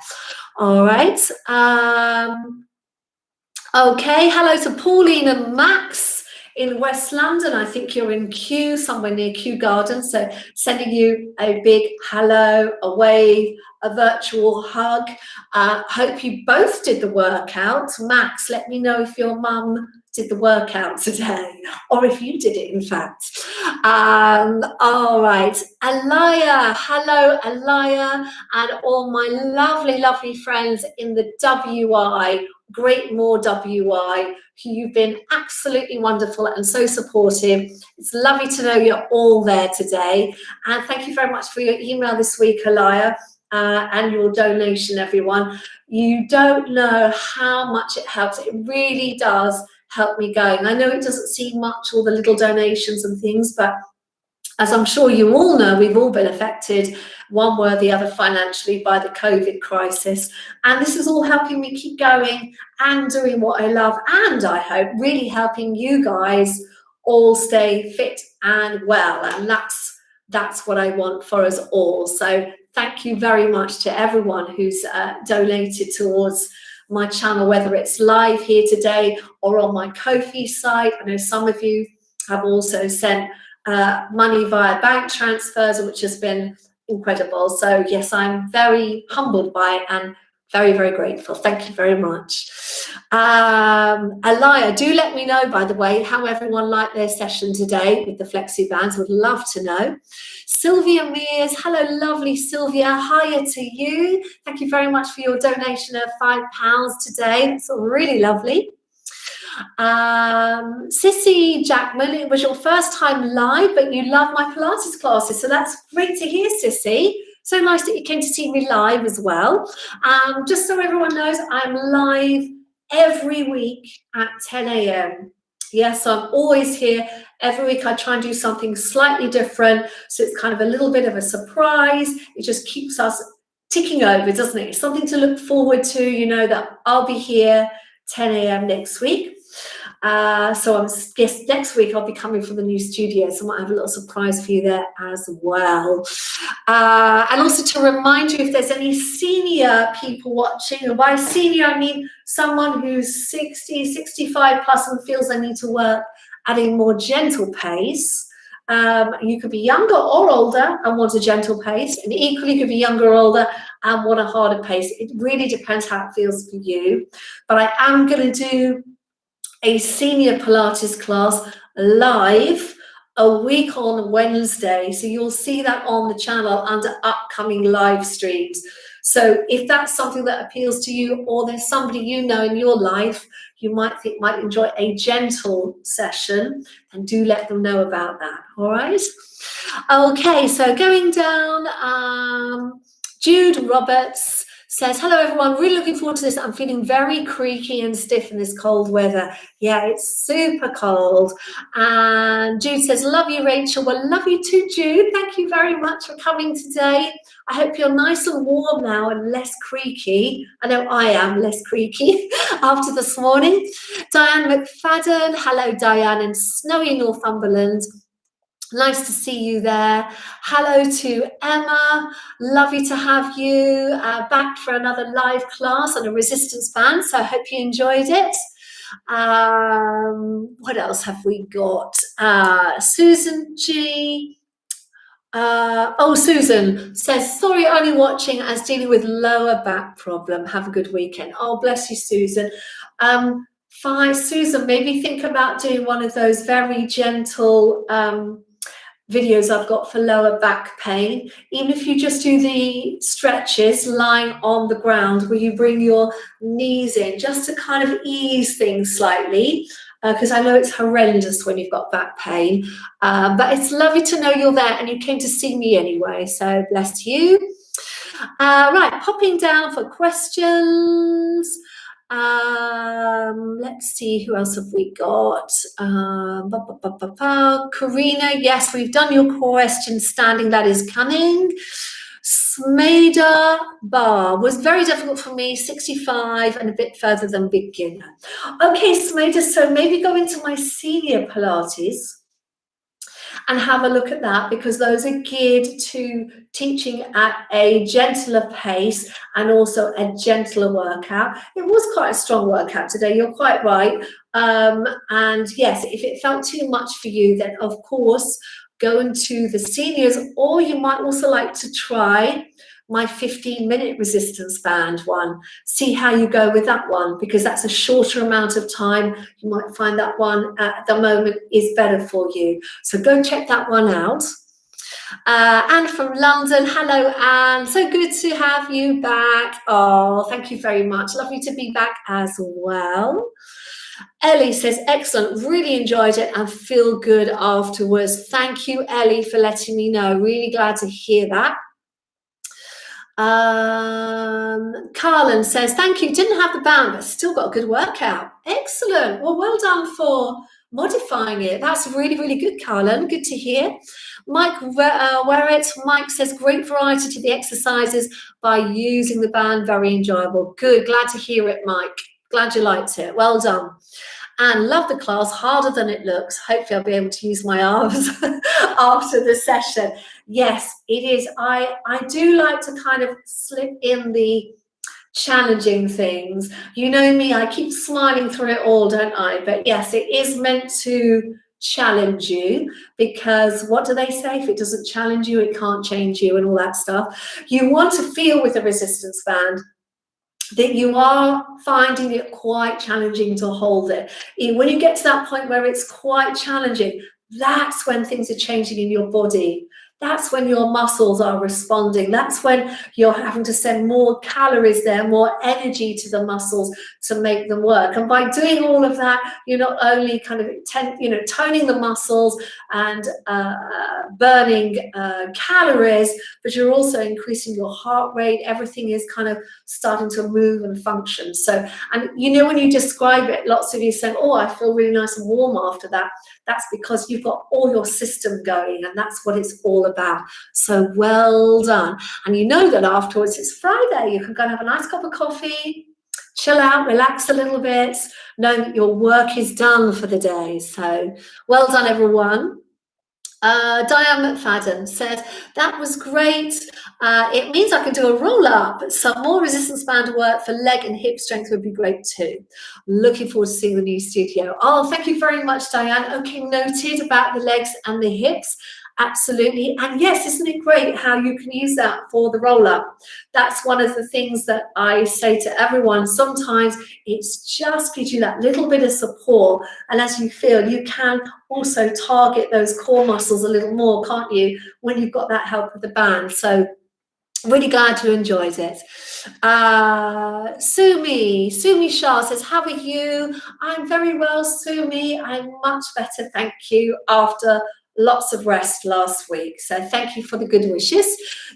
Speaker 1: All right. Okay, hello to Pauline and Max in West London. I think you're in Kew, somewhere near Kew Gardens. So sending you a big hello, a wave, a virtual hug. Hope you both did the workout. Max, let me know if your mum did the workout today, or if you did it, in fact. All right, Alaya, hello, Alaya, and all my lovely, lovely friends in the WI, Great Moor WI, who you've been absolutely wonderful and so supportive. It's lovely to know you're all there today. And thank you very much for your email this week, Alaya, and your donation, everyone. You don't know how much it helps. It really does help me going. I know it doesn't seem much, all the little donations and things, but as I'm sure you all know, we've all been affected one way or the other financially by the COVID crisis. And this is all helping me keep going and doing what I love. And I hope really helping you guys all stay fit and well, and that's what I want for us all. So thank you very much to everyone who's donated towards my channel, whether it's live here today or on my Ko-fi site. I know some of you have also sent money via bank transfers, which has been incredible. So yes, I'm very humbled by it and very, very grateful. Thank you very much. Alaya, do let me know, by the way, how everyone liked their session today with the flexi bands. Would love to know. Sylvia Mears, hello, lovely Sylvia. Hiya to you. Thank you very much for your donation of £5 today. That's really lovely. Sissy Jackman, it was your first time live, but you love my Pilates classes, so that's great to hear, Sissy. So nice that you came to see me live as well. Just so everyone knows, I'm live every week at 10 a.m. Yes, I'm always here. Every week I try and do something slightly different, so it's kind of a little bit of a surprise. It just keeps us ticking over, doesn't it? It's something to look forward to, you know, that I'll be here 10 a.m. next week. So next week I'll be coming from the new studio, so I might have a little surprise for you there as well. And also to remind you, if there's any senior people watching, and by senior I mean someone who's 60, 65 plus and feels they need to work at a more gentle pace. You could be younger or older and want a gentle pace, and equally could be younger or older and want a harder pace. It really depends how it feels for you. But I am going to do a senior Pilates class live a week on Wednesday. So you'll see that on the channel under upcoming live streams. So if that's something that appeals to you, or there's somebody you know in your life you might think might enjoy a gentle session, then do let them know about that. All right. Okay, so going down, Jude Roberts says, hello everyone, really looking forward to this. I'm feeling very creaky and stiff in this cold weather. Yeah, it's super cold. And Jude says, love you, Rachel. Well, love you too, Jude. Thank you very much for coming today. I hope you're nice and warm now and less creaky. I know I am less creaky after this morning. Diane McFadden, hello Diane in snowy Northumberland. Nice to see you there. Hello to Emma. Lovely to have you back for another live class on a resistance band. So I hope you enjoyed it. What else have we got? Susan G. Susan says, sorry, only watching as dealing with lower back problem. Have a good weekend. Oh, bless you, Susan. Fine, Susan, maybe think about doing one of those very gentle videos I've got for lower back pain. Even if you just do the stretches lying on the ground where you bring your knees in just to kind of ease things slightly, because I know it's horrendous when you've got back pain, but it's lovely to know you're there and you came to see me anyway, so bless you. Right, popping down for questions. Let's see, who else have we got? Karina, yes, we've done your question standing, that is coming. Smeda bar was very difficult for me, 65 and a bit further than beginner. Okay, Smeda, so maybe go into my senior Pilates and have a look at that, because those are geared to teaching at a gentler pace and also a gentler workout. It was quite a strong workout today, you're quite right. And yes, if it felt too much for you, then of course go into the seniors, or you might also like to try my 15-minute resistance band one. See how you go with that one, because that's a shorter amount of time. You might find that one at the moment is better for you. So go check that one out. Anne from London, hello Anne, so good to have you back. Oh, thank you very much, lovely to be back as well. Ellie says, excellent, really enjoyed it and feel good afterwards. Thank you, Ellie, for letting me know, really glad to hear that. Carlin says, thank you, didn't have the band but still got a good workout. Excellent, well done for modifying it. That's really, really good, Carlin, good to hear. Mike Werrett, Mike says, great variety to the exercises by using the band, very enjoyable. Good, glad to hear it, Mike, glad you liked it, well done. And love the class, harder than it looks. Hopefully I'll be able to use my arms after the session. Yes, it is. I do like to kind of slip in the challenging things. You know me, I keep smiling through it all, don't I? But yes, it is meant to challenge you, because what do they say? If it doesn't challenge you, it can't change you, and all that stuff. You want to feel with a resistance band that you are finding it quite challenging to hold it. When you get to that point where it's quite challenging, that's when things are changing in your body. That's when your muscles are responding. That's when you're having to send more calories there, more energy to the muscles to make them work. And by doing all of that, you're not only kind of toning the muscles and burning calories, but you're also increasing your heart rate. Everything is kind of starting to move and function. So, and when you describe it, lots of you saying, oh, I feel really nice and warm after that. That's because you've got all your system going, and that's what it's all about. So well done. And you know that afterwards it's Friday. You can go and have a nice cup of coffee, chill out, relax a little bit, know that your work is done for the day. So well done, everyone. Diane McFadden said, that was great. It means I can do a roll-up. Some more resistance band work for leg and hip strength would be great too. Looking forward to seeing the new studio. Oh, thank you very much, Diane. Okay, noted about the legs and the hips. Absolutely. And yes, isn't it great how you can use that for the roll-up? That's one of the things that I say to everyone. Sometimes it's just gives you that little bit of support. And as you feel, you can also target those core muscles a little more, can't you, when you've got that help with the band. So really glad you enjoyed it. Sumi Shah says, how are you? I'm very well, Sumi. I'm much better, thank you, after lots of rest last week. So thank you for the good wishes.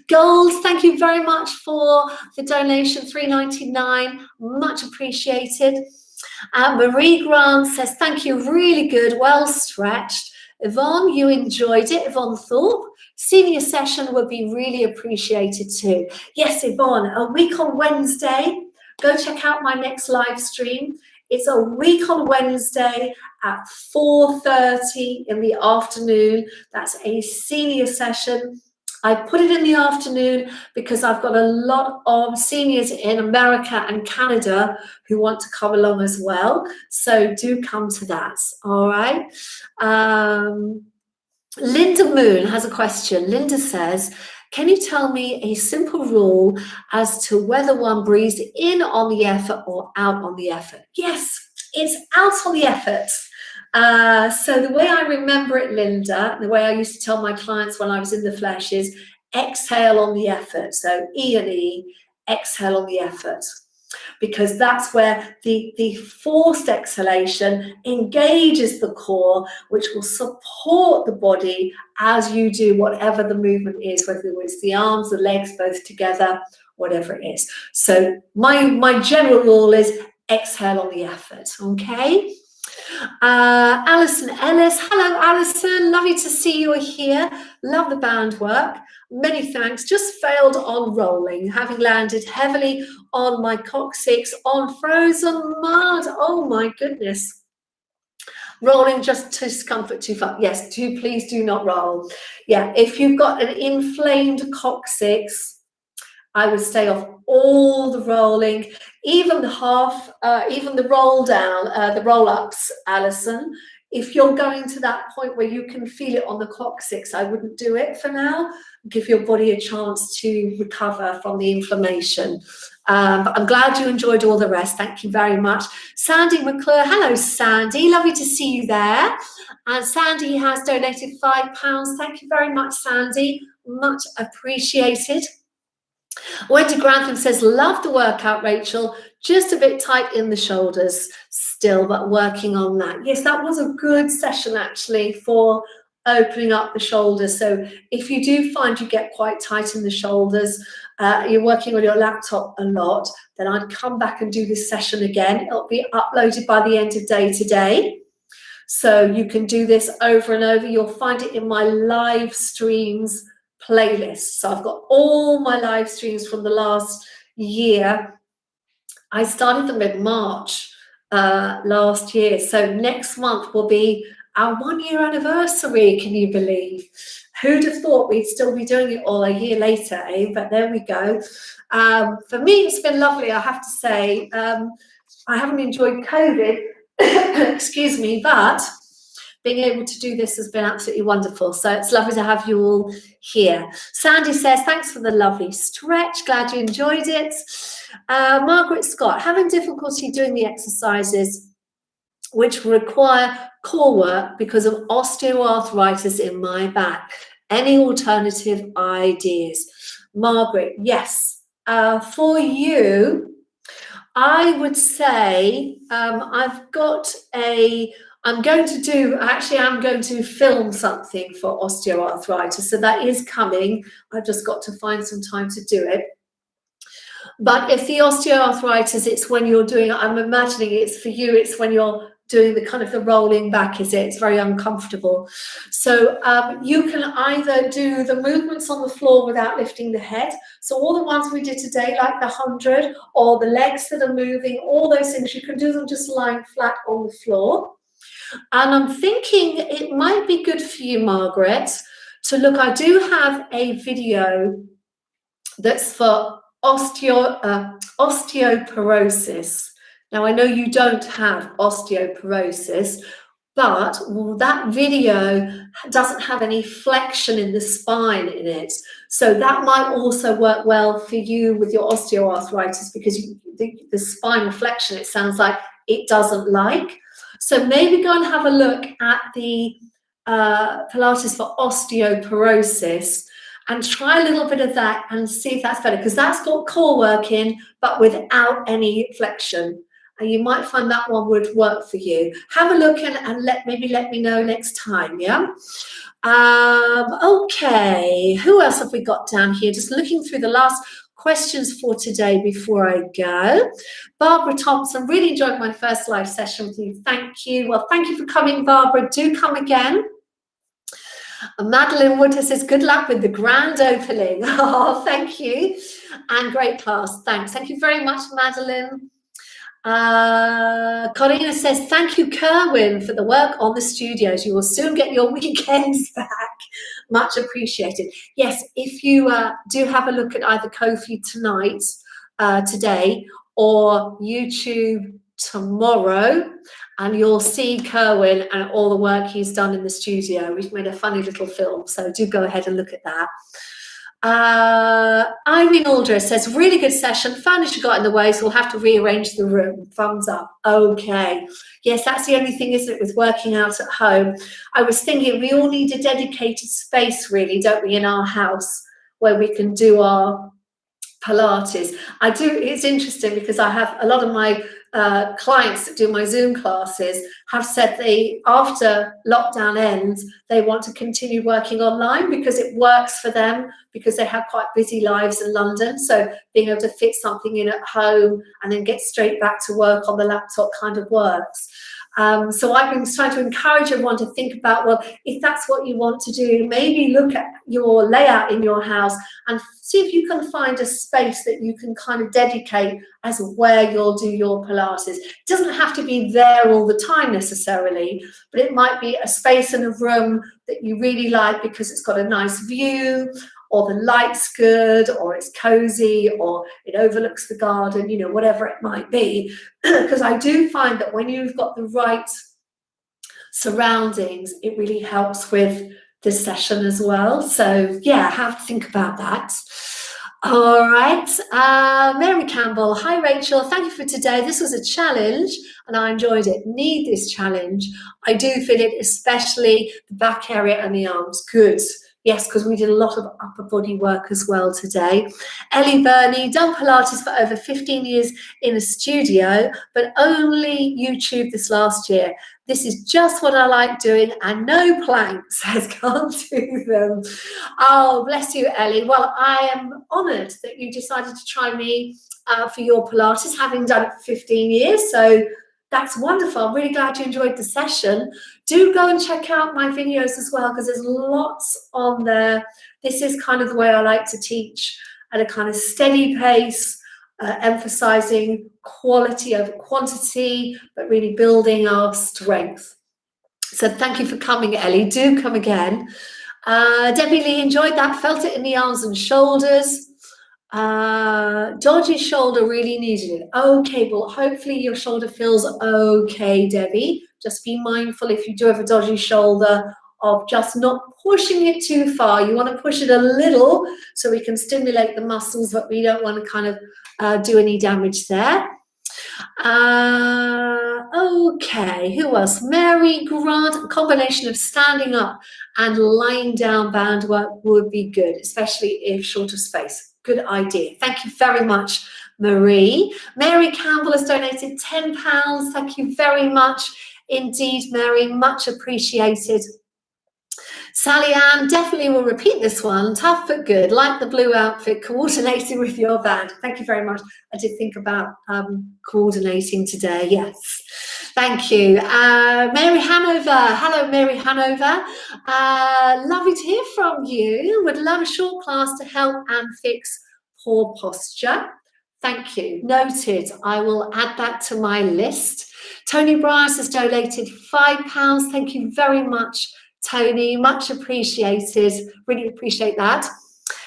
Speaker 1: Gold, thank you very much for the donation, $3.99, much appreciated. Marie Grant says, thank you, really good, well stretched. Yvonne, you enjoyed it. Yvonne Thorpe, senior session would be really appreciated too. Yes, Yvonne, a week on Wednesday. Go check out my next live stream. It's a week on Wednesday at 4:30 in the afternoon. That's a senior session. I put it in the afternoon because I've got a lot of seniors in America and Canada who want to come along as well. So do come to that, all right? Linda Moon has a question. Linda says, can you tell me a simple rule as to whether one breathes in on the effort or out on the effort? Yes, it's out on the effort. So the way I remember it, Linda, the way I used to tell my clients when I was in the flesh is exhale on the effort. So E and E, exhale on the effort. Because that's where the forced exhalation engages the core, which will support the body as you do whatever the movement is, whether it's the arms, the legs, both together, whatever it is. So my general rule is exhale on the effort, okay? Alison Ellis, hello Alison, lovely to see you here. Love the band work. Many thanks. Just failed on rolling, having landed heavily on my coccyx on frozen mud. Oh my goodness. Rolling just to discomfort too far. Yes, please do not roll. Yeah, if you've got an inflamed coccyx, I would stay off all the rolling, even the roll down, the roll ups, Alison. If you're going to that point where you can feel it on the coccyx, I wouldn't do it for now. Give your body a chance to recover from the inflammation. But I'm glad you enjoyed all the rest. Thank you very much. Sandy McClure, hello Sandy, lovely to see you there. And Sandy has donated £5. Thank you very much, Sandy, much appreciated. Wendy Grantham says, love the workout, Rachel, just a bit tight in the shoulders still, but working on that. Yes, that was a good session actually for opening up the shoulders. So if you do find you get quite tight in the shoulders, you're working on your laptop a lot, then I'd come back and do this session again. It'll be uploaded by the end of day today. So you can do this over and over. You'll find it in my live streams playlist. So I've got all my live streams from the last year. I started them in March last year. So next month will be our 1 year anniversary. Can you believe? Who'd have thought we'd still be doing it all a year later, eh? But there we go. For me, it's been lovely, I have to say. I haven't enjoyed COVID, excuse me, but being able to do this has been absolutely wonderful. So it's lovely to have you all here. Sandy says, thanks for the lovely stretch. Glad you enjoyed it. Margaret Scott, having difficulty doing the exercises which require core work because of osteoarthritis in my back. Any alternative ideas? Margaret, yes. For you, I would say I'm going to film something for osteoarthritis. So that is coming. I've just got to find some time to do it. But if the osteoarthritis, it's when you're doing, I'm imagining it's for you, it's when you're doing the kind of the rolling back, is it? It's very uncomfortable. So you can either do the movements on the floor without lifting the head. So all the ones we did today, like the 100, or the legs that are moving, all those things, you can do them just lying flat on the floor. And I'm thinking it might be good for you, Margaret, to look. I do have a video that's for osteoporosis. Now, I know you don't have osteoporosis, but that video doesn't have any flexion in the spine in it. So that might also work well for you with your osteoarthritis, because the spinal flexion, it sounds like it doesn't like. So maybe go and have a look at the Pilates for osteoporosis and try a little bit of that and see if that's better, because that's got core work in, but without any flexion. And you might find that one would work for you. Have a look and let me know next time, yeah? Okay, who else have we got down here? Just looking through the last questions for today before I go. Barbara Thompson, really enjoyed my first live session with you. Thank you. Well, thank you for coming, Barbara. Do come again. Madeline Wood says, good luck with the grand opening. Oh, thank you. And great class. Thanks. Thank you very much, Madeline. Corina says, thank you, Kerwin, for the work on the studios. You will soon get your weekends back. Much appreciated. Yes, if you do have a look at either Ko-fi tonight, today, or YouTube tomorrow, and you'll see Kerwin and all the work he's done in the studio. We've made a funny little film, so do go ahead and look at that. Irene Aldra says, really good session. Furniture got in the way, so we'll have to rearrange the room. Thumbs up. Okay. Yes, that's the only thing, isn't it, with working out at home. I was thinking we all need a dedicated space, really, don't we, in our house where we can do our Pilates. I do. It's interesting because I have a lot of my clients that do my Zoom classes have said they, after lockdown ends, they want to continue working online because it works for them, because they have quite busy lives in London. So being able to fit something in at home and then get straight back to work on the laptop kind of works. So I've been trying to encourage everyone to think about, well, if that's what you want to do, maybe look at your layout in your house and see if you can find a space that you can kind of dedicate as where you'll do your Pilates. It doesn't have to be there all the time necessarily, but it might be a space in a room that you really like because it's got a nice view, or the light's good, or it's cozy, or it overlooks the garden, you know, whatever it might be. Because I do find that when you've got the right surroundings, it really helps with this session as well. So yeah, have to think about that. All right, Mary Campbell, hi Rachel, thank you for today. This was a challenge and I enjoyed it. Need this challenge. I do feel it, especially the back area and the arms. Good. Yes, because we did a lot of upper body work as well today. Ellie Burney, done Pilates for over 15 years in a studio, but only YouTube this last year. This is just what I like doing, and no planks, says can't do them. Oh, bless you, Ellie. Well, I am honoured that you decided to try me for your Pilates, having done it for 15 years. So that's wonderful. I'm really glad you enjoyed the session. Do go and check out my videos as well, because there's lots on there. This is kind of the way I like to teach, at a kind of steady pace, emphasizing quality over quantity, but really building our strength. So thank you for coming, Ellie. Do come again. Debbie Lee, enjoyed that. Felt it in the arms and shoulders. Georgie's shoulder really needed it. Okay, well, hopefully your shoulder feels okay, Debbie. Just be mindful if you do have a dodgy shoulder of just not pushing it too far. You want to push it a little so we can stimulate the muscles, but we don't want to kind of do any damage there. Okay, who else? Mary Grant, a combination of standing up and lying down band work would be good, especially if short of space. Good idea. Thank you very much, Marie. Mary Campbell has donated £10. Thank you very much indeed, Mary. Much appreciated. Sally Ann, definitely will repeat this one. Tough but good. Like the blue outfit, coordinating with your band. Thank you very much. I did think about coordinating today. Yes. Thank you. Mary Hanover. Hello, Mary Hanover. Lovely to hear from you. Would love a short class to help and fix poor posture. Thank you. Noted. I will add that to my list. Tony Bryce has donated £5. Thank you very much, Tony, much appreciated. Really appreciate that.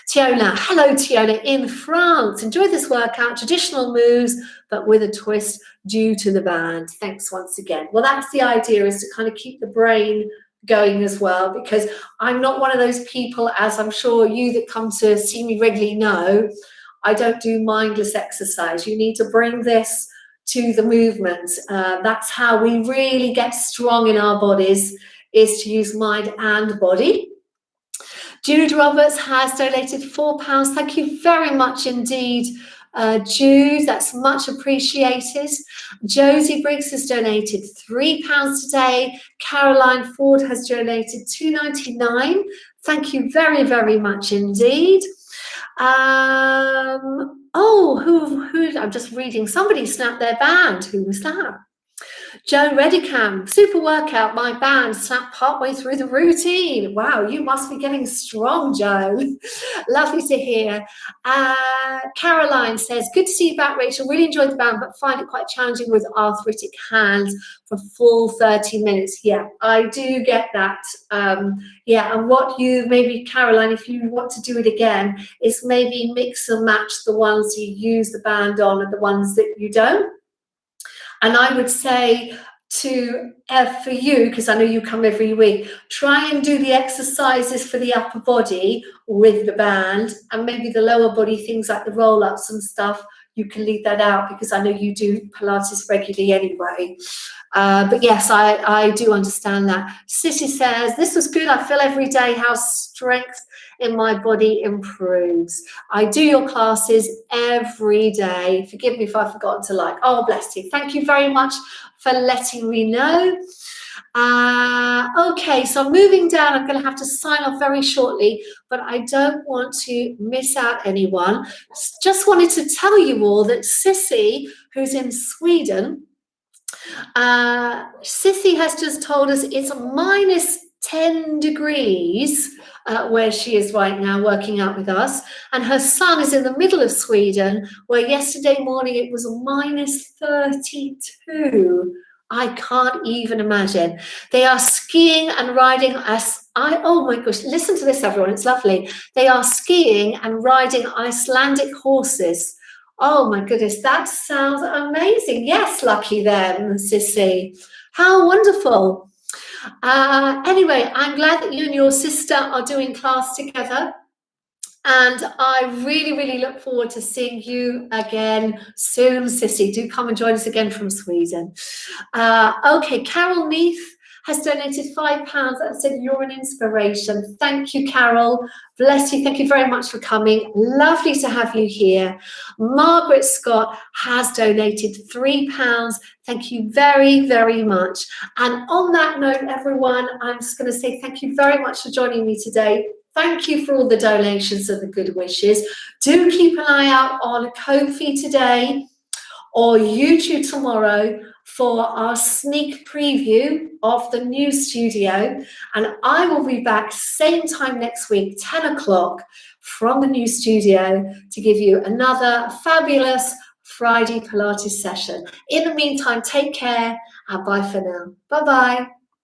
Speaker 1: Tiona, hello Tiona in France. Enjoy this workout, traditional moves, but with a twist due to the band. Thanks once again. Well, that's the idea, is to kind of keep the brain going as well, because I'm not one of those people, as I'm sure you that come to see me regularly know, I don't do mindless exercise. You need to bring this to the movement. That's how we really get strong in our bodies, is to use mind and body. Jude Roberts has donated £4. Thank you very much indeed, Jude. That's much appreciated. Josie Briggs has donated £3 today. Caroline Ford has donated £2.99. Thank you very, very much indeed. Who? I'm just reading. Somebody snapped their band. Who was that? Joan Redicam, super workout. My band snapped partway through the routine. Wow, you must be getting strong, Joan. Lovely to hear. Caroline says, good to see you back, Rachel. Really enjoyed the band, but find it quite challenging with arthritic hands for full 30 minutes. Yeah, I do get that. Yeah, and what you maybe, Caroline, if you want to do it again, is maybe mix and match the ones you use the band on and the ones that you don't. And I would say for you, because I know you come every week, try and do the exercises for the upper body with the band, and maybe the lower body, things like the roll-ups and stuff, you can leave that out, because I know you do Pilates regularly anyway. But yes, I do understand that. Sissy says, this was good. I feel every day how strength in my body improves. I do your classes every day. Forgive me if I've forgotten to like. Oh, bless you. Thank you very much for letting me know. Okay, so I'm moving down. I'm going to have to sign off very shortly, but I don't want to miss out anyone. Just wanted to tell you all that Sissy, who's in Sweden, Sissy has just told us it's minus 10 degrees where she is right now working out with us, and her son is in the middle of Sweden, where yesterday morning it was minus 32. I can't even imagine. They are skiing and riding oh my gosh, listen to this, everyone, it's lovely. They are skiing and riding Icelandic horses. Oh my goodness, that sounds amazing. Yes, lucky them, Sissy. How wonderful. Anyway, I'm glad that you and your sister are doing class together. And I really, really look forward to seeing you again soon, Sissy. Do come and join us again from Sweden. Okay, Carol Neath has donated £5 and said, you're an inspiration. Thank you, Carol. Bless you. Thank you very much for coming. Lovely to have you here. Margaret Scott has donated £3. Thank you very, very much. And on that note, everyone, I'm just going to say thank you very much for joining me today. Thank you for all the donations and the good wishes. Do keep an eye out on Ko-fi today or YouTube tomorrow. for our sneak preview of the new studio, and I will be back same time next week, 10 o'clock, from the new studio to give you another fabulous Friday Pilates session. In the meantime, take care and bye for now. Bye-bye.